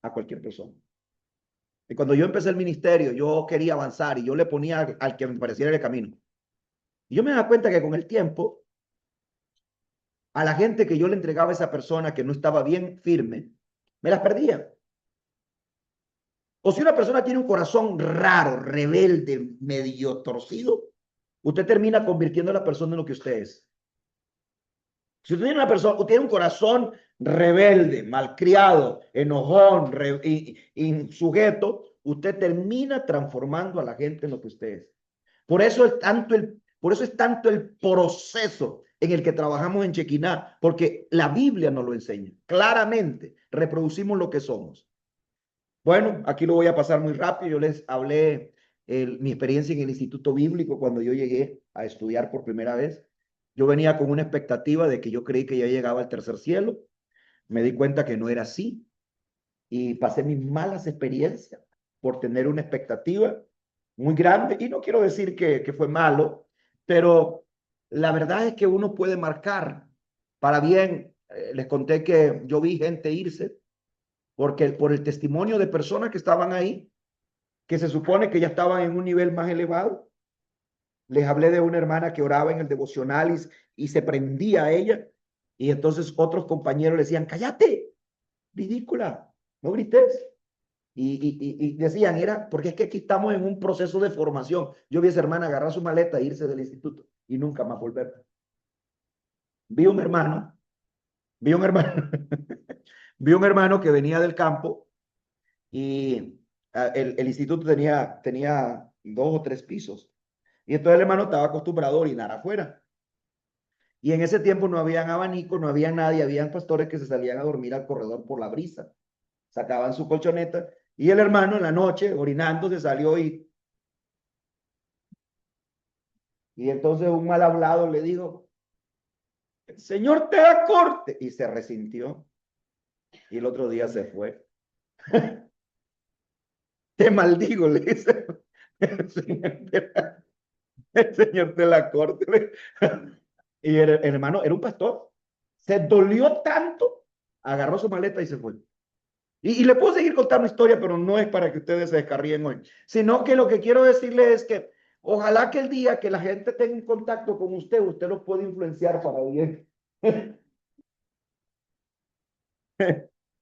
a cualquier persona. Y cuando yo empecé el ministerio, yo quería avanzar y yo le ponía al que me pareciera el camino. Y yo me daba cuenta que con el tiempo, a la gente que yo le entregaba a esa persona que no estaba bien firme, me las perdía. O si una persona tiene un corazón raro, rebelde, medio torcido, usted termina convirtiendo a la persona en lo que usted es. Si usted tiene una persona, usted tiene un corazón rebelde, malcriado, enojón, insujeto, usted termina transformando a la gente en lo que usted es. Por eso es tanto el proceso en el que trabajamos en Chequiná, porque la Biblia nos lo enseña. Claramente reproducimos lo que somos. Bueno, aquí lo voy a pasar muy rápido. Yo les hablé mi experiencia en el Instituto Bíblico cuando yo llegué a estudiar por primera vez. Yo venía con una expectativa de que yo creí que ya llegaba al tercer cielo. Me di cuenta que no era así y pasé mis malas experiencias por tener una expectativa muy grande. Y no quiero decir que fue malo, pero la verdad es que uno puede marcar para bien. Les conté que yo vi gente irse porque por el testimonio de personas que estaban ahí, que se supone que ya estaban en un nivel más elevado. Les hablé de una hermana que oraba en el devocional y se prendía a ella. Y entonces otros compañeros le decían, cállate, ridícula, no grites. Y decían, era, porque es que aquí estamos en un proceso de formación. Yo vi a esa hermana agarrar su maleta e irse del instituto y nunca más volver. Vi un hermano, vi un hermano, vi un hermano que venía del campo y el instituto tenía 2 o 3 pisos. Y entonces el hermano estaba acostumbrado a orinar afuera. Y en ese tiempo no habían abanico, no había nadie, habían pastores que se salían a dormir al corredor por la brisa. Sacaban su colchoneta y el hermano en la noche, orinando, se salió y entonces un mal hablado le dijo, el Señor te da corte. Y se resintió. Y el otro día se fue. Te maldigo, le dice. El Señor te la corte. Y el hermano era un pastor. Se dolió tanto, agarró su maleta y se fue. Y le puedo seguir contando historia, pero no es para que ustedes se descarríen hoy, sino que lo que quiero decirle es que ojalá que el día que la gente tenga un contacto con usted, usted los puede influenciar para bien.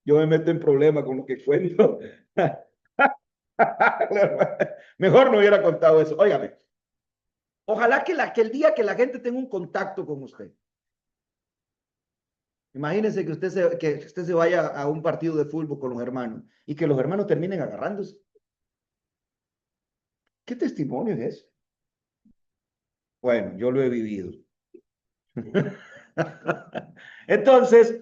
Yo me meto en problemas con lo que cuento. Mejor no hubiera contado eso. Óigame, ojalá que el día que la gente tenga un contacto con usted. Imagínense que usted se vaya a un partido de fútbol con los hermanos y que los hermanos terminen agarrándose. ¿Qué testimonio es eso? Bueno, yo lo he vivido. Entonces,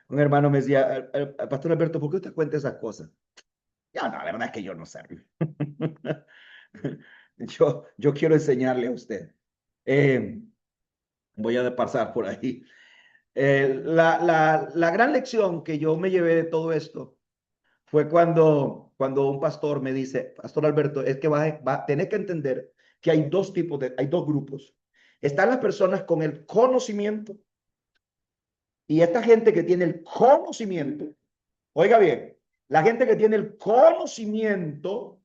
un hermano me decía, Pastor Alberto, ¿por qué usted cuenta esas cosas? Ya, no, la verdad es que yo no sé. Yo quiero enseñarle a usted. Voy a pasar por ahí. La gran lección que yo me llevé de todo esto fue cuando un pastor me dice, Pastor Alberto, es que tenés que entender que hay dos tipos hay dos grupos. Están las personas con el conocimiento y esta gente que tiene el conocimiento, oiga bien, la gente que tiene el conocimiento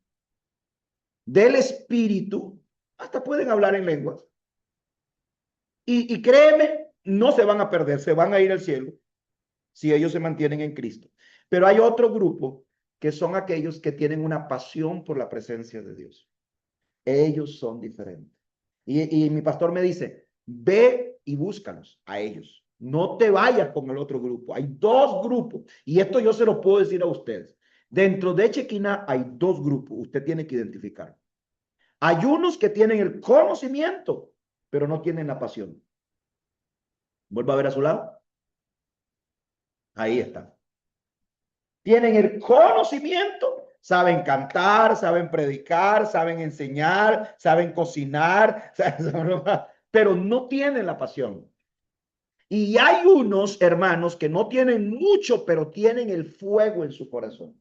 del Espíritu, hasta pueden hablar en lenguas. Y créeme, no se van a perder, se van a ir al cielo si ellos se mantienen en Cristo. Pero hay otro grupo que son aquellos que tienen una pasión por la presencia de Dios. Ellos son diferentes. Y mi pastor me dice, ve y búscalos a ellos. No te vayas con el otro grupo. Hay dos grupos. Y esto yo se lo puedo decir a ustedes. Dentro de Chequina hay dos grupos. Usted tiene que identificar. Hay unos que tienen el conocimiento, pero no tienen la pasión. Vuelva a ver a su lado. Ahí está. Tienen el conocimiento, saben cantar, saben predicar, saben enseñar, saben cocinar, pero no tienen la pasión. Y hay unos hermanos que no tienen mucho, pero tienen el fuego en su corazón.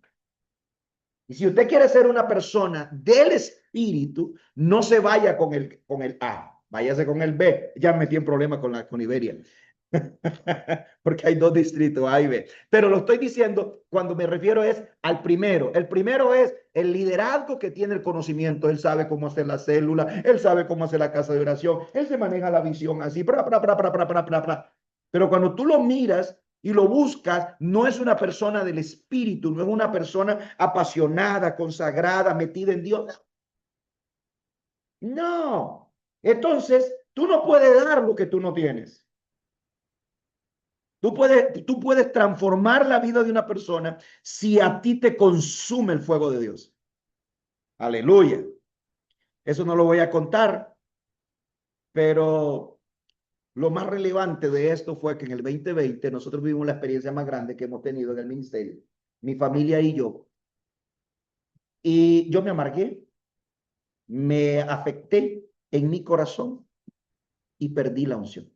Y si usted quiere ser una persona del espíritu, no se vaya con el A, váyase con el B. Ya me metí en problemas con Iberia. Porque hay dos distritos, A y B. Pero lo estoy diciendo cuando me refiero es al primero. El primero es el liderazgo que tiene el conocimiento. Él sabe cómo hacer la célula, él sabe cómo hacer la casa de oración, él se maneja la visión así. Pero cuando tú lo miras y lo buscas, no es una persona del espíritu, no es una persona apasionada, consagrada, metida en Dios. No. Entonces, tú no puedes dar lo que tú no tienes. Tú puedes transformar la vida de una persona si a ti te consume el fuego de Dios. Aleluya. Eso no lo voy a contar, pero lo más relevante de esto fue que en el 2020 nosotros vivimos la experiencia más grande que hemos tenido en el ministerio, mi familia y yo. Y yo me amargué, me afecté en mi corazón y perdí la unción.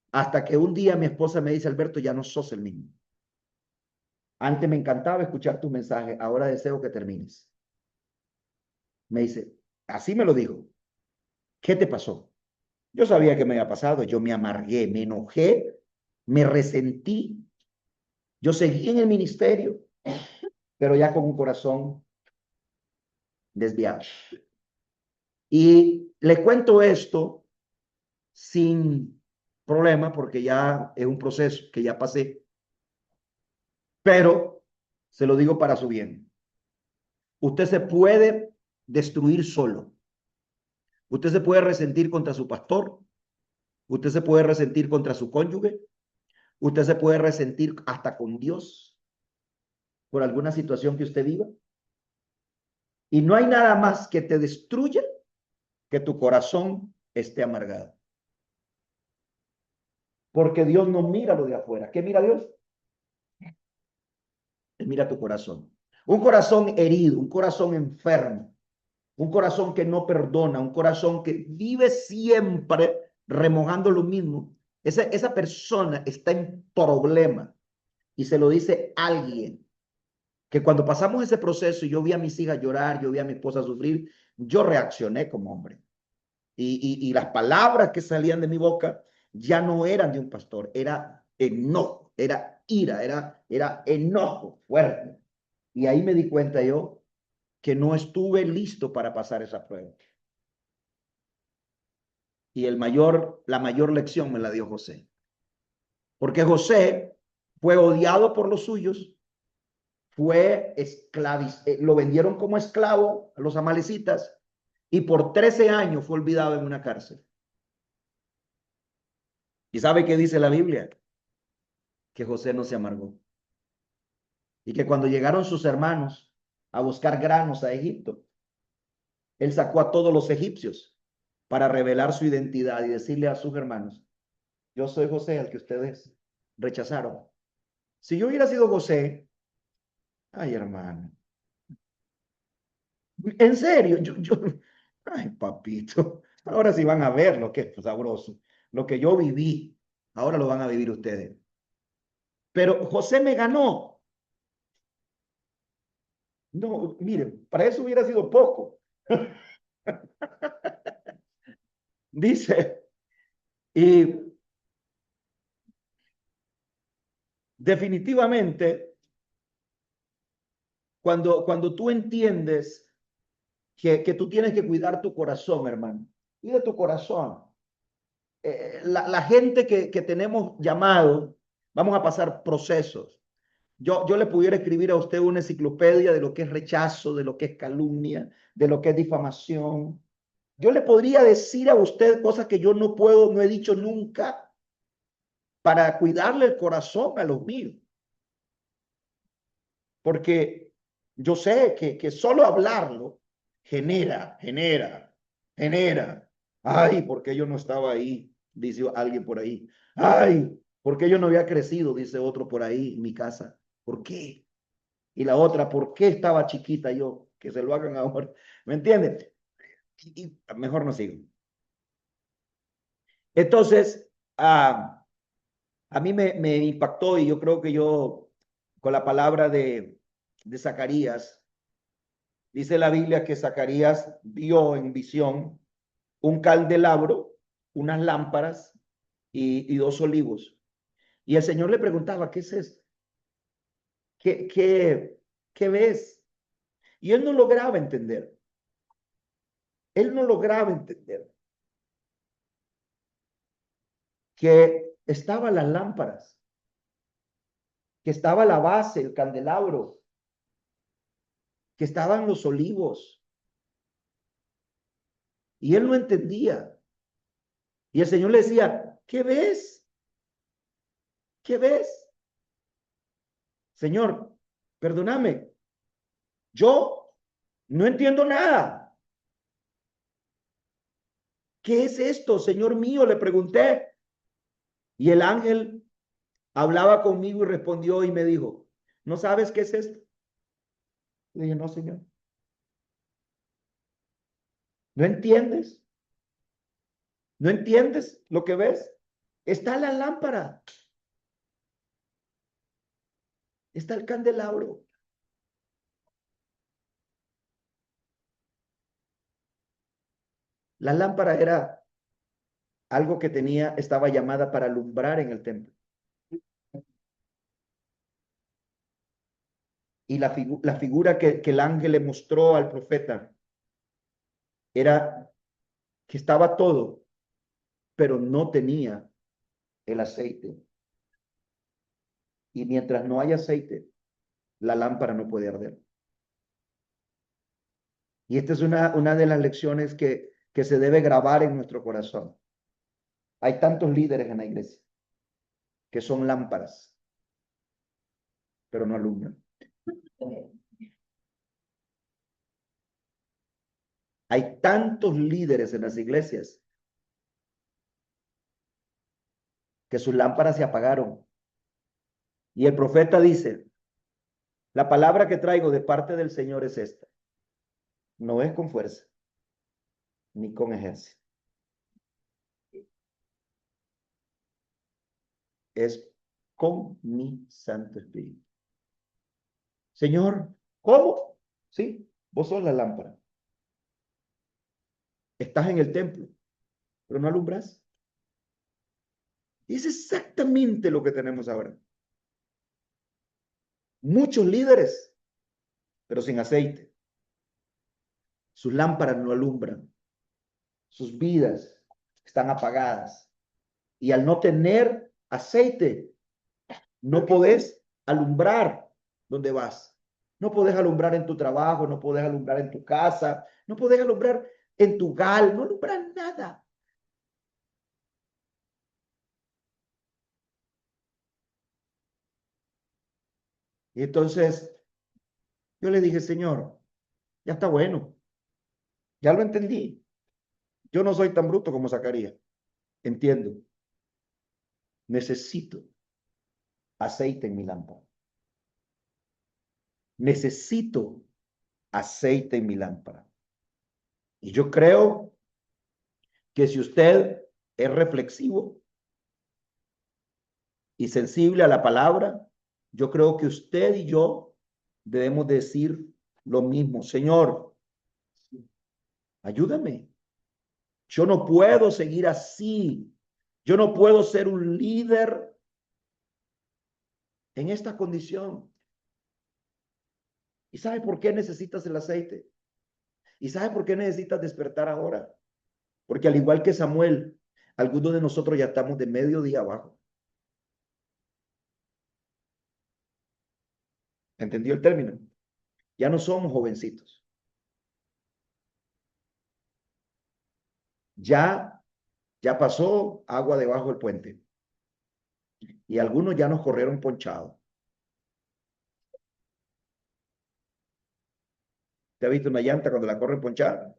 Hasta que un día mi esposa me dice, Alberto, ya no sos el mismo. Antes me encantaba escuchar tu mensaje, ahora deseo que termines. Me dice, así me lo dijo. ¿Qué te pasó? Yo sabía que me había pasado, yo me amargué, me enojé, me resentí. Yo seguí en el ministerio, pero ya con un corazón desviado. Y le cuento esto sin problema porque ya es un proceso que ya pasé, pero se lo digo para su bien. Usted se puede destruir solo. Usted se puede resentir contra su pastor. Usted se puede resentir contra su cónyuge. Usted se puede resentir hasta con Dios por alguna situación que usted viva. Y no hay nada más que te destruya que tu corazón esté amargado. Porque Dios no mira lo de afuera. ¿Qué mira Dios? Él mira tu corazón. Un corazón herido, un corazón enfermo, un corazón que no perdona, un corazón que vive siempre remojando lo mismo. Esa persona está en problema y se lo dice alguien que cuando pasamos ese proceso y yo vi a mis hijas llorar, yo vi a mi esposa sufrir, yo reaccioné como hombre. Y las palabras que salían de mi boca ya no eran de un pastor, era enojo, era ira, era enojo fuerte. Y ahí me di cuenta yo que no estuve listo para pasar esa prueba. Y la mayor lección me la dio José. Porque José fue odiado por los suyos, fue lo vendieron como esclavo a los amalecitas y por 13 años fue olvidado en una cárcel. ¿Y sabe qué dice la Biblia? Que José no se amargó. Y que cuando llegaron sus hermanos a buscar granos a Egipto, él sacó a todos los egipcios para revelar su identidad y decirle a sus hermanos, yo soy José, al que ustedes rechazaron. Si yo hubiera sido José, ay hermano, en serio, ay papito, Ahora sí van a ver lo que es sabroso. Lo que yo viví, ahora lo van a vivir ustedes. Pero José me ganó. No, miren, para eso hubiera sido poco. Dice, y definitivamente, cuando tú entiendes que tú tienes que cuidar tu corazón, hermano, cuida tu corazón. La gente que tenemos llamado, vamos a pasar procesos. Yo le pudiera escribir a usted una enciclopedia de lo que es rechazo, de lo que es calumnia, de lo que es difamación. Yo le podría decir a usted cosas que yo no puedo, no he dicho nunca para cuidarle el corazón a los míos. Porque yo sé que solo hablarlo genera. Ay, ¿por qué yo no estaba ahí? Dice alguien por ahí. Ay, ¿por qué yo no había crecido? Dice otro por ahí en mi casa. ¿Por qué? Y la otra, ¿por qué estaba chiquita yo? Que se lo hagan ahora. ¿Me entienden? Y mejor no sigo. Entonces, a mí me impactó y yo creo que yo, con la palabra de Zacarías, dice la Biblia que Zacarías vio en visión un candelabro, unas lámparas y dos olivos. Y el Señor le preguntaba, ¿qué es esto? ¿Qué ves? Y él no lograba entender. Él no lograba entender que estaban las lámparas, que estaba la base, el candelabro, que estaban los olivos. Y él no entendía. Y el Señor le decía, ¿qué ves? ¿Qué ves? Señor, perdóname, yo no entiendo nada. ¿Qué es esto, Señor mío? Le pregunté. Y el ángel hablaba conmigo y respondió y me dijo, ¿no sabes qué es esto? Le dije, no, Señor. ¿No entiendes? ¿No entiendes lo que ves? Está la lámpara, está el candelabro. La lámpara era algo que tenía, estaba llamada para alumbrar en el templo. Y la figura que el ángel le mostró al profeta era que estaba todo, pero no tenía el aceite. Y mientras no haya aceite, la lámpara no puede arder. Y esta es una de las lecciones que se debe grabar en nuestro corazón. Hay tantos líderes en la iglesia que son lámparas, pero no alumbran. Hay tantos líderes en las iglesias que sus lámparas se apagaron. Y el profeta dice, la palabra que traigo de parte del Señor es esta. No es con fuerza, ni con ejército. Es con mi Santo Espíritu. Señor, ¿cómo? Sí, vos sos la lámpara. Estás en el templo, pero no alumbras. Y es exactamente lo que tenemos ahora. Muchos líderes, pero sin aceite. Sus lámparas no alumbran. Sus vidas están apagadas. Y al no tener aceite, no podés alumbrar donde vas. No podés alumbrar en tu trabajo, no podés alumbrar en tu casa, no podés alumbrar en tu hogar, no alumbras nada. Y entonces yo le dije, Señor, ya está bueno, ya lo entendí. Yo no soy tan bruto como Zacarías. Entiendo. Necesito aceite en mi lámpara. Necesito aceite en mi lámpara. Y yo creo que si usted es reflexivo y sensible a la palabra, yo creo que usted y yo debemos decir lo mismo. Señor, ayúdame. Yo no puedo seguir así. Yo no puedo ser un líder en esta condición. ¿Y sabe por qué necesitas el aceite? ¿Y sabe por qué necesitas despertar ahora? Porque al igual que Samuel, algunos de nosotros ya estamos de mediodía abajo. ¿Entendió el término? Ya no somos jovencitos. Ya, ya pasó agua debajo del puente. Y algunos ya nos corrieron ponchados. ¿Te ha visto una llanta cuando la corren ponchada?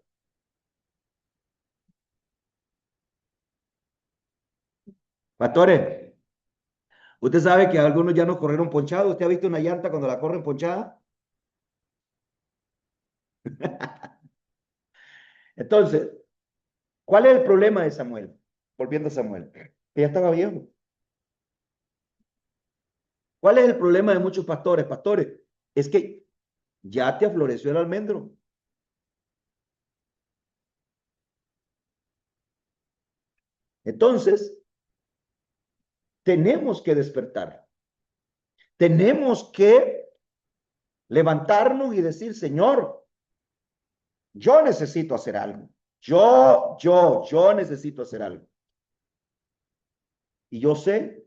Pastores, usted sabe que algunos ya nos corrieron ponchados. ¿Usted ha visto una llanta cuando la corren ponchada? Entonces, ¿cuál es el problema de Samuel? Volviendo a Samuel, que ya estaba viejo. ¿Cuál es el problema de muchos pastores? Pastores, es que ya te afloreció el almendro. Entonces, tenemos que despertar. Tenemos que levantarnos y decir, Señor, yo necesito hacer algo. Yo necesito hacer algo. Y yo sé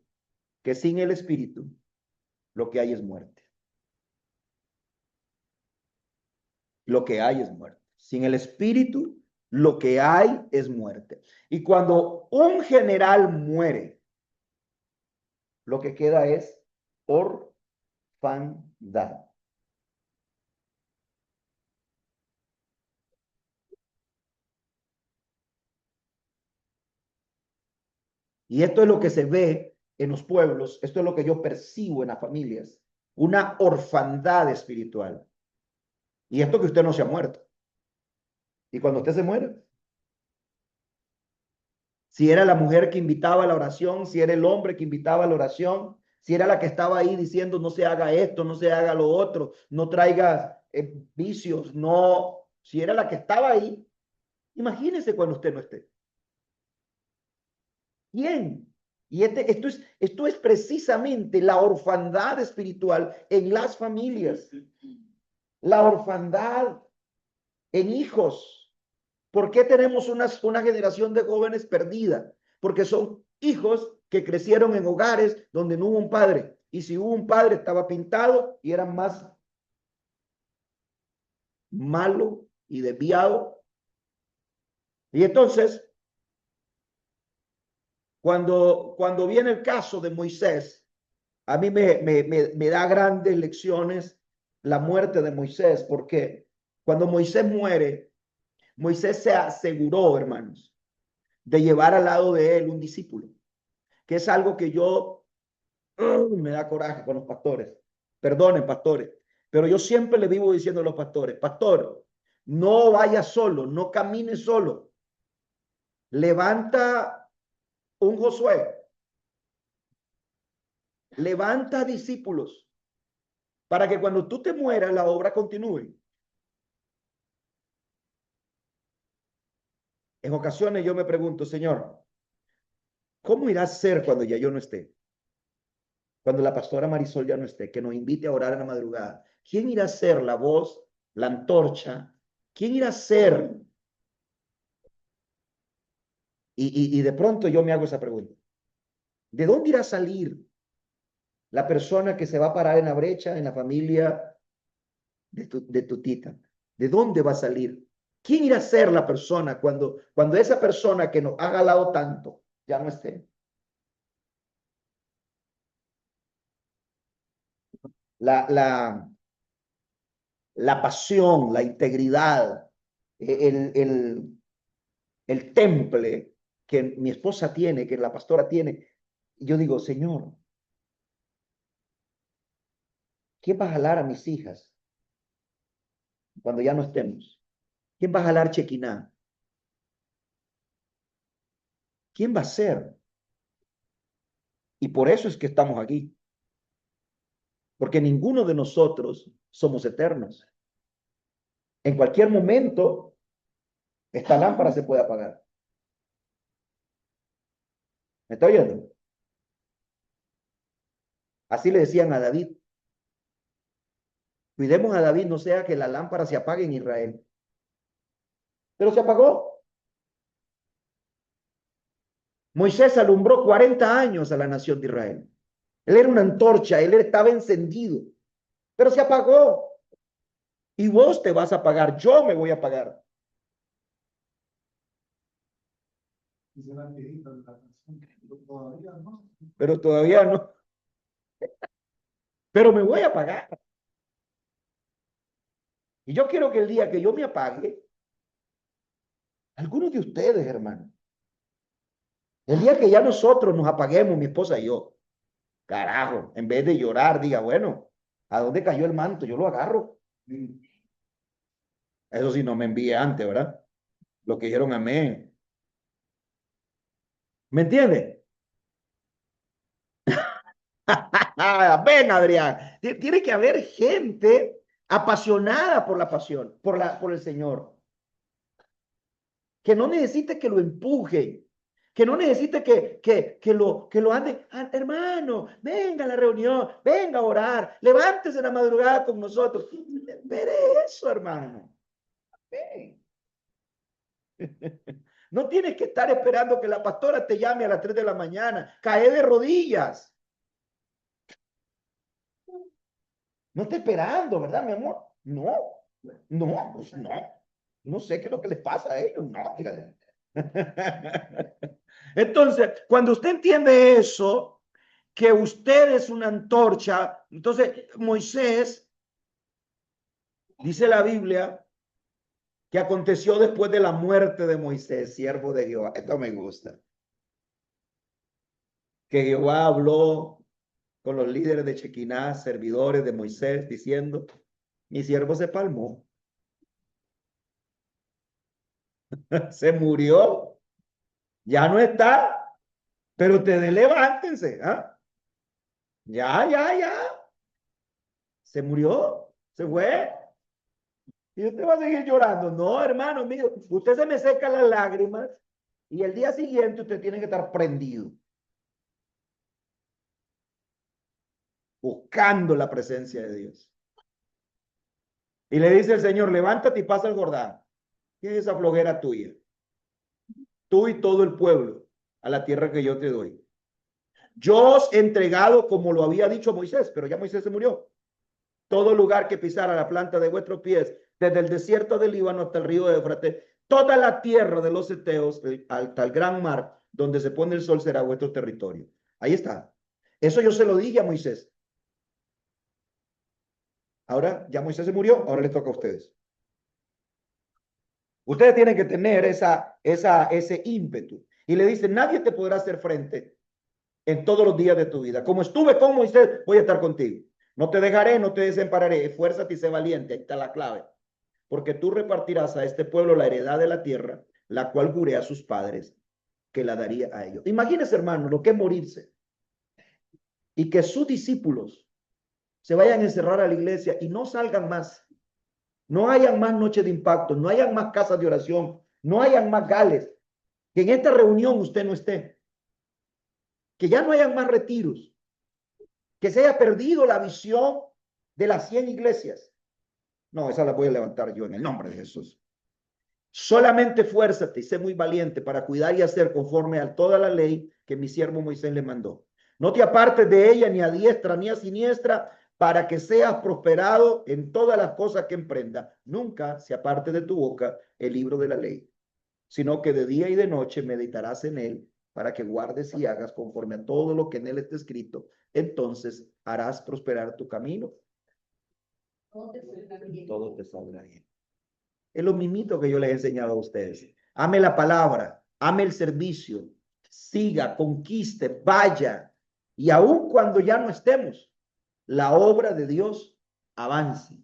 que sin el Espíritu lo que hay es muerte. Lo que hay es muerte. Sin el Espíritu lo que hay es muerte. Y cuando un general muere, lo que queda es orfandad. Y esto es lo que se ve en los pueblos, esto es lo que yo percibo en las familias, una orfandad espiritual. Y esto que usted no se ha muerto. Y cuando usted se muere, si era la mujer que invitaba a la oración, si era el hombre que invitaba a la oración, si era la que estaba ahí diciendo no se haga esto, no se haga lo otro, no traigas vicios, no, si era la que estaba ahí, imagínese cuando usted no esté. ¿Quién? Y esto es precisamente la orfandad espiritual en las familias, la orfandad en hijos. ¿Por qué tenemos una generación de jóvenes perdida? Porque son hijos que crecieron en hogares donde no hubo un padre. Y si hubo un padre, estaba pintado y era más malo y desviado. Y entonces, cuando viene el caso de Moisés, a mí me da grandes lecciones la muerte de Moisés, porque cuando Moisés muere, Moisés se aseguró, hermanos, de llevar al lado de él un discípulo, que es algo que yo me da coraje con los pastores. Perdonen, pastores, pero yo siempre le vivo diciendo a los pastores, pastor, no vaya solo, no camine solo. Levanta un Josué, levanta discípulos para que cuando tú te mueras la obra continúe. En ocasiones yo me pregunto, Señor, ¿cómo irá a ser cuando ya yo no esté? Cuando la pastora Marisol ya no esté, que nos invite a orar en la madrugada. ¿Quién irá a ser la voz, la antorcha? ¿Quién irá a ser? Y de pronto yo me hago esa pregunta. ¿De dónde irá a salir la persona que se va a parar en la brecha en la familia de tu tita? ¿De dónde va a salir? ¿Quién irá a ser la persona cuando esa persona que nos ha galado tanto ya no esté? La, la, la pasión, la integridad, el, el, el temple que mi esposa tiene, que la pastora tiene. Y yo digo, Señor, ¿quién va a jalar a mis hijas cuando ya no estemos? ¿Quién va a jalar Chequiná? ¿quién va a ser? Y por eso es que estamos aquí. Porque ninguno de nosotros somos eternos. En cualquier momento, esta lámpara se puede apagar. ¿Me está oyendo? Así le decían a David. Cuidemos a David, no sea que la lámpara se apague en Israel. Pero se apagó. Moisés alumbró 40 años a la nación de Israel. Él era una antorcha, él estaba encendido, pero se apagó. Y vos te vas a apagar, yo me voy a apagar. Pero todavía no. Pero me voy a apagar. Y yo quiero que el día que yo me apague, algunos de ustedes, hermano, el día que ya nosotros nos apaguemos, mi esposa y yo, carajo, en vez de llorar, diga, bueno, ¿a dónde cayó el manto? Yo lo agarro. Eso sí, no me envíe antes, ¿verdad? Lo que dijeron amén. ¿Me entiende? Ven, Adrián. Tiene que haber gente apasionada por la pasión, por el Señor, que no necesite que lo empuje, que no necesite que lo ande, hermano, venga a la reunión, venga a orar, levántese en la madrugada con nosotros. Veré eso, hermano. Ven. No tienes que estar esperando que la pastora te llame a las 3 de la mañana. Cae de rodillas. No está esperando, ¿verdad, mi amor? No, no, pues no. No sé qué es lo que les pasa a ellos. No, fíjate. Entonces, cuando usted entiende eso, que usted es una antorcha, entonces Moisés, dice la Biblia, que aconteció después de la muerte de Moisés, siervo de Jehová. Esto me gusta. Que Jehová habló con los líderes de Chequiná, servidores de Moisés, diciendo, mi siervo se palmó, se murió, ya no está, pero ustedes levántense, ¿ah? Ya, se murió, se fue, y usted va a seguir llorando. No, hermano mío, usted se me seca las lágrimas y el día siguiente usted tiene que estar prendido, buscando la presencia de Dios. Y le dice el Señor, levántate y pasa el Jordán. ¿Qué es esa flojera tuya? Tú y todo el pueblo a la tierra que yo te doy. Yo os he entregado como lo había dicho Moisés, pero ya Moisés se murió. Todo lugar que pisara la planta de vuestros pies, desde el desierto del Líbano hasta el río de Éufrates, toda la tierra de los heteos hasta el gran mar, donde se pone el sol, será vuestro territorio. Ahí está. Eso yo se lo dije a Moisés. Ahora ya Moisés se murió, ahora le toca a ustedes. Ustedes tienen que tener ese ímpetu. Y le dicen, nadie te podrá hacer frente en todos los días de tu vida. Como estuve con Moisés, voy a estar contigo. No te dejaré, no te desampararé. Esfuérzate y sé valiente. Ahí está la clave. Porque tú repartirás a este pueblo la heredad de la tierra, la cual juré a sus padres que la daría a ellos. Imagínense, hermano, lo que es morirse y que sus discípulos se vayan a encerrar a la iglesia y no salgan más. No hayan más noches de impacto, no hayan más casas de oración, no hayan más gales. Que en esta reunión usted no esté. Que ya no hayan más retiros. Que se haya perdido la visión de las 100 iglesias. No, esa la voy a levantar yo en el nombre de Jesús. Solamente fuérzate y sé muy valiente para cuidar y hacer conforme a toda la ley que mi siervo Moisés le mandó. No te apartes de ella ni a diestra ni a siniestra para que seas prosperado en todas las cosas que emprenda. Nunca se aparte de tu boca el libro de la ley, sino que de día y de noche meditarás en él para que guardes y hagas conforme a todo lo que en él está escrito. Entonces harás prosperar tu camino. Todo te saldrá bien. Es lo mismito que yo les he enseñado a ustedes. Ame la palabra, ame el servicio, siga, conquiste, vaya. Y aun cuando ya no estemos, la obra de Dios avance.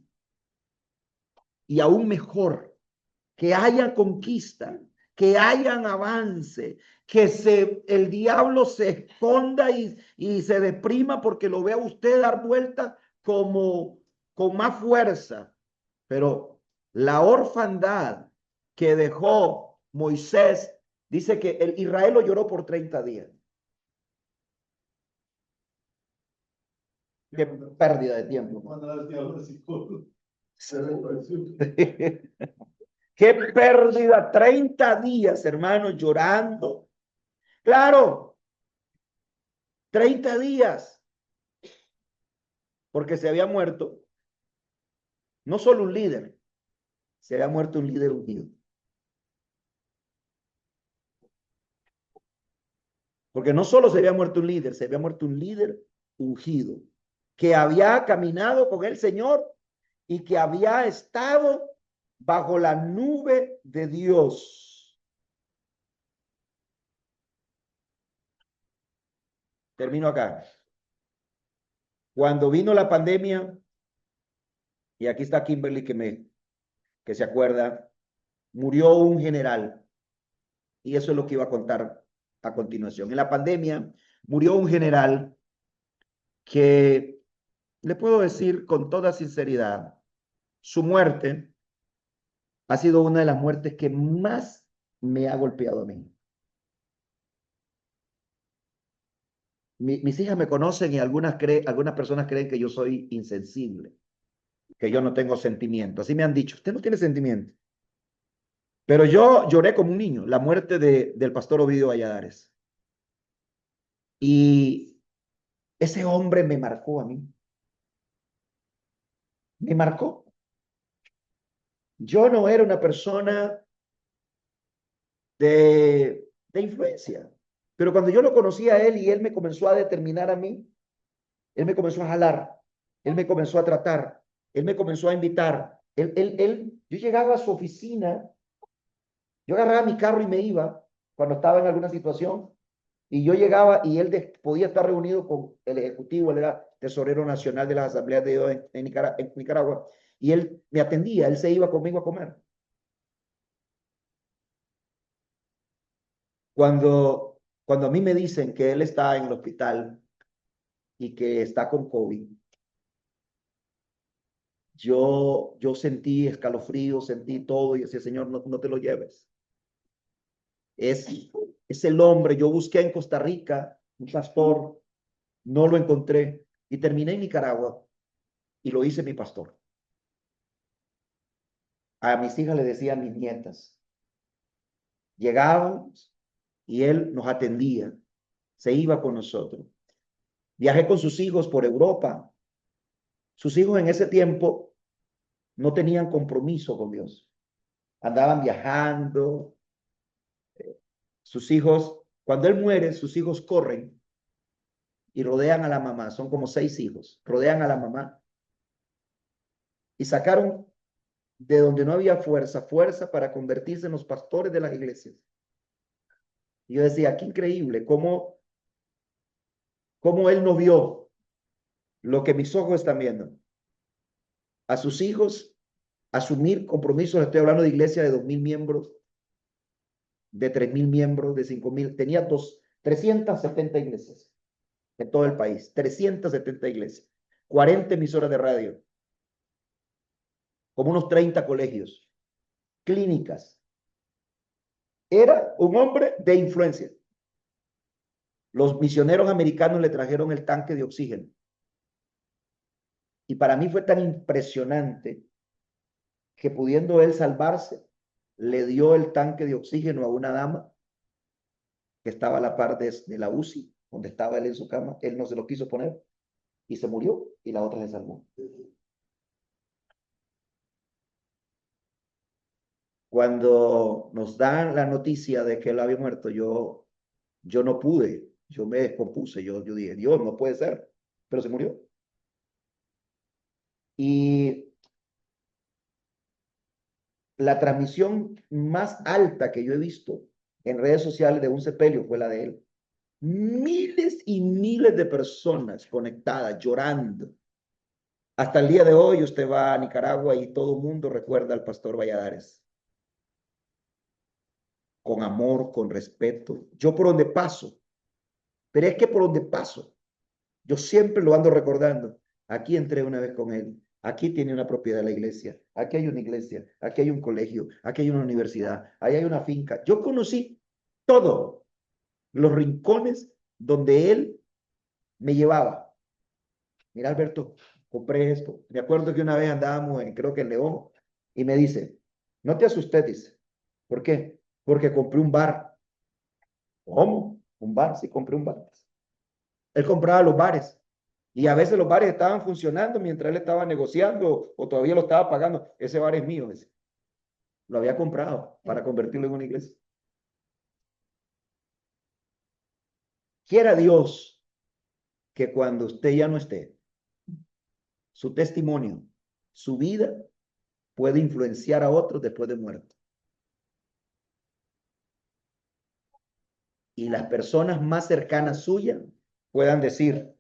Y aún mejor, que haya conquista, que hayan avance, el diablo se esconda y se deprima porque lo vea usted dar vuelta como con más fuerza. Pero la orfandad que dejó Moisés, dice que el Israel lo lloró por 30 días. Qué pérdida de tiempo. Qué pérdida, 30 días, hermanos, llorando. Claro, 30 días, porque se había muerto no solo un líder, se había muerto un líder ungido. Porque no solo se había muerto un líder, se había muerto un líder ungido, que había caminado con el Señor y que había estado bajo la nube de Dios. Termino acá. Cuando vino la pandemia, y aquí está Kimberly que se acuerda, murió un general, y eso es lo que iba a contar a continuación. En la pandemia murió un general que, le puedo decir con toda sinceridad, su muerte ha sido una de las muertes que más me ha golpeado a mí. Mis hijas me conocen y algunas personas creen que yo soy insensible, que yo no tengo sentimiento. Así me han dicho, usted no tiene sentimiento. Pero yo lloré como un niño la muerte del pastor Ovidio Valladares. Y ese hombre me marcó a mí. Me marcó. Yo no era una persona de influencia. Pero cuando yo lo conocí a él y él me comenzó a determinar a mí, él me comenzó a jalar, él me comenzó a tratar, él me comenzó a invitar. Yo llegaba a su oficina, yo agarraba mi carro y me iba cuando estaba en alguna situación. Y yo llegaba y podía estar reunido con el ejecutivo, él era tesorero nacional de las asambleas de Dios en Nicaragua, y él me atendía, él se iba conmigo a comer. Cuando a mí me dicen que él está en el hospital y que está con COVID, yo sentí escalofrío, sentí todo y decía, Señor, no te lo lleves. Es, es el hombre, yo busqué en Costa Rica un pastor, no lo encontré y terminé en Nicaragua y lo hice mi pastor. A mis hijas le decían mis nietas. Llegábamos y él nos atendía, se iba con nosotros. Viajé con sus hijos por Europa. Sus hijos en ese tiempo no tenían compromiso con Dios. Andaban viajando. Sus hijos, cuando él muere, sus hijos corren y rodean a la mamá. Son como 6 hijos. Rodean a la mamá y sacaron de donde no había fuerza para convertirse en los pastores de las iglesias. Y yo decía, qué increíble, cómo él no vio lo que mis ojos están viendo. A sus hijos asumir compromisos, estoy hablando de iglesia de 2,000 miembros, de 3,000 miembros, de 5,000, tenía 370 iglesias en todo el país, 370 iglesias, 40 emisoras de radio, como unos 30 colegios, clínicas. Era un hombre de influencia. Los misioneros americanos le trajeron el tanque de oxígeno. Y para mí fue tan impresionante que pudiendo él salvarse, le dio el tanque de oxígeno a una dama que estaba a la par de la UCI, donde estaba él en su cama. Él no se lo quiso poner y se murió y la otra se salvó. Cuando nos dan la noticia de que él había muerto, yo no pude, yo me descompuse, yo dije, Dios, no puede ser, pero se murió. Y la transmisión más alta que yo he visto en redes sociales de un sepelio fue la de él. Miles y miles de personas conectadas, llorando. Hasta el día de hoy usted va a Nicaragua y todo el mundo recuerda al pastor Valladares. con amor, con respeto. Yo por donde paso, pero es que por donde paso, yo siempre lo ando recordando. Aquí entré una vez con él. Aquí tiene una propiedad la iglesia. Aquí hay una iglesia. Aquí hay un colegio. Aquí hay una universidad. Ahí hay una finca. Yo conocí todos los rincones donde él me llevaba. Mira, Alberto, compré esto. Me acuerdo que una vez andábamos en, creo que en León, y me dice, no te asustes, dice. ¿Por qué? Porque compré un bar. ¿Cómo? ¿Un bar? Sí, compré un bar. Él compraba los bares. Y a veces los bares estaban funcionando mientras él estaba negociando o todavía lo estaba pagando. Ese bar es mío, ese. Lo había comprado para convertirlo en una iglesia. Quiera Dios que cuando usted ya no esté, su testimonio, su vida puede influenciar a otros después de muerto. Y las personas más cercanas suyas puedan decir,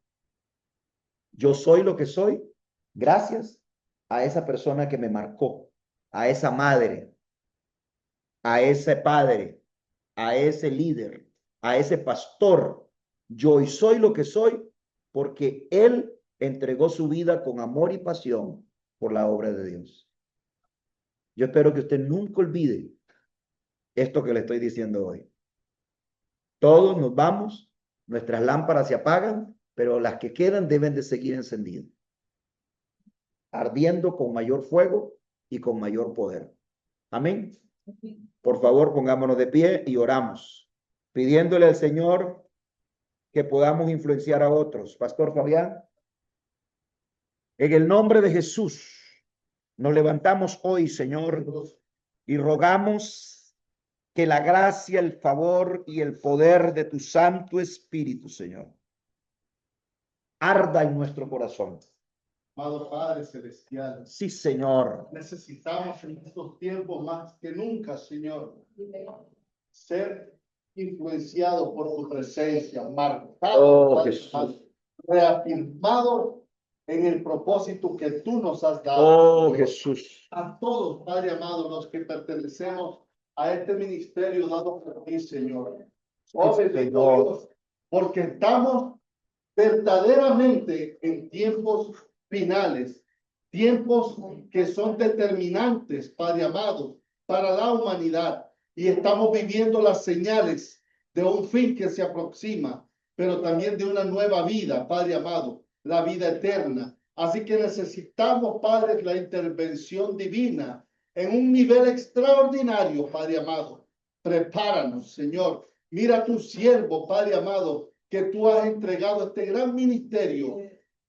yo soy lo que soy gracias a esa persona que me marcó, a esa madre, a ese padre, a ese líder, a ese pastor. Yo hoy soy lo que soy porque él entregó su vida con amor y pasión por la obra de Dios. Yo espero que usted nunca olvide esto que le estoy diciendo hoy. Todos nos vamos, nuestras lámparas se apagan, pero las que quedan deben de seguir encendidas, ardiendo con mayor fuego y con mayor poder. Amén. Por favor, pongámonos de pie y oramos, pidiéndole al Señor que podamos influenciar a otros. Pastor Fabián, en el nombre de Jesús, nos levantamos hoy, Señor, y rogamos que la gracia, el favor y el poder de tu Santo Espíritu, Señor, arda en nuestro corazón. Amado Padre Celestial, Sí, Señor. necesitamos en estos tiempos más que nunca, Señor, ser influenciado por tu presencia, marcado, Padre, Jesús. reafirmado en el propósito que tú nos has dado. Jesús. A todos, Padre amado, los que pertenecemos a este ministerio dado por ti, Señor. Oh, bendito Dios, porque estamos verdaderamente en tiempos finales, tiempos que son determinantes, Padre amado, para la humanidad. Y estamos viviendo las señales de un fin que se aproxima, pero también de una nueva vida, Padre amado, la vida eterna. Así que necesitamos, Padre, la intervención divina en un nivel extraordinario, Padre amado. Prepáranos, Señor. Mira a tu siervo, Padre amado, que tú has entregado este gran ministerio.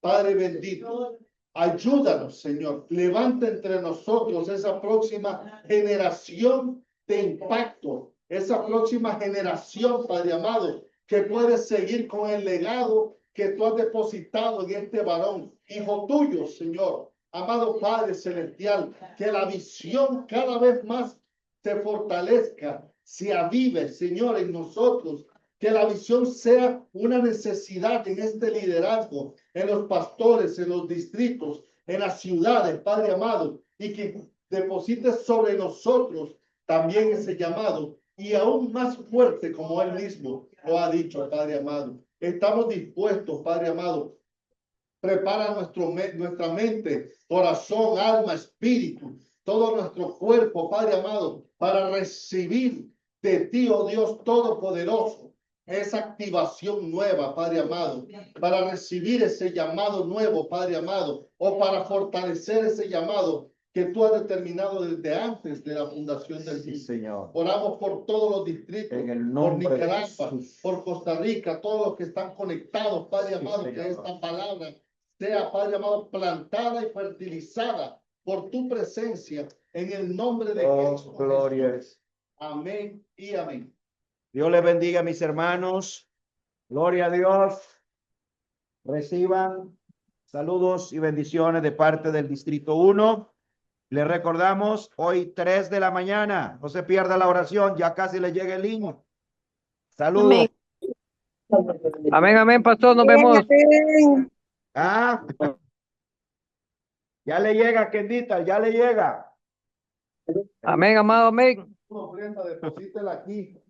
Padre bendito, ayúdanos, Señor. Levanta entre nosotros esa próxima generación de impacto, esa próxima generación, Padre amado, que puede seguir con el legado que tú has depositado en este varón, hijo tuyo, Señor. Amado Padre Celestial, que la visión cada vez más se fortalezca, se avive, Señor, en nosotros, que la visión sea una necesidad en este liderazgo, en los pastores, en los distritos, en las ciudades, Padre amado, y que deposites sobre nosotros también ese llamado y aún más fuerte como Él mismo lo ha dicho, Padre amado. Estamos dispuestos, Padre amado. Prepara nuestra mente, corazón, alma, espíritu, todo nuestro cuerpo, Padre amado, para recibir de ti, oh Dios Todopoderoso, esa activación nueva, Padre amado, para recibir ese llamado nuevo, Padre amado, o para fortalecer ese llamado que tú has determinado desde antes de la fundación del mundo. Señor. Oramos por todos los distritos, En el por nombre Nicaragua, de Jesús. por Costa Rica, todos los que están conectados, Padre amado, que esta palabra sea, Padre amado, plantada y fertilizada por tu presencia en el nombre de Cristo. Gloria. Amén y amén. Dios les bendiga, mis hermanos. Gloria a Dios. Reciban saludos y bendiciones de parte del Distrito 1. Les recordamos, hoy 3 de la mañana. No se pierda la oración, ya casi le llega el link. Saludos. Amén, amén, pastor, nos vemos. Ah, ya le llega, Kendita, ya le llega. Amén, amado, amén. ofrenda, deposítela aquí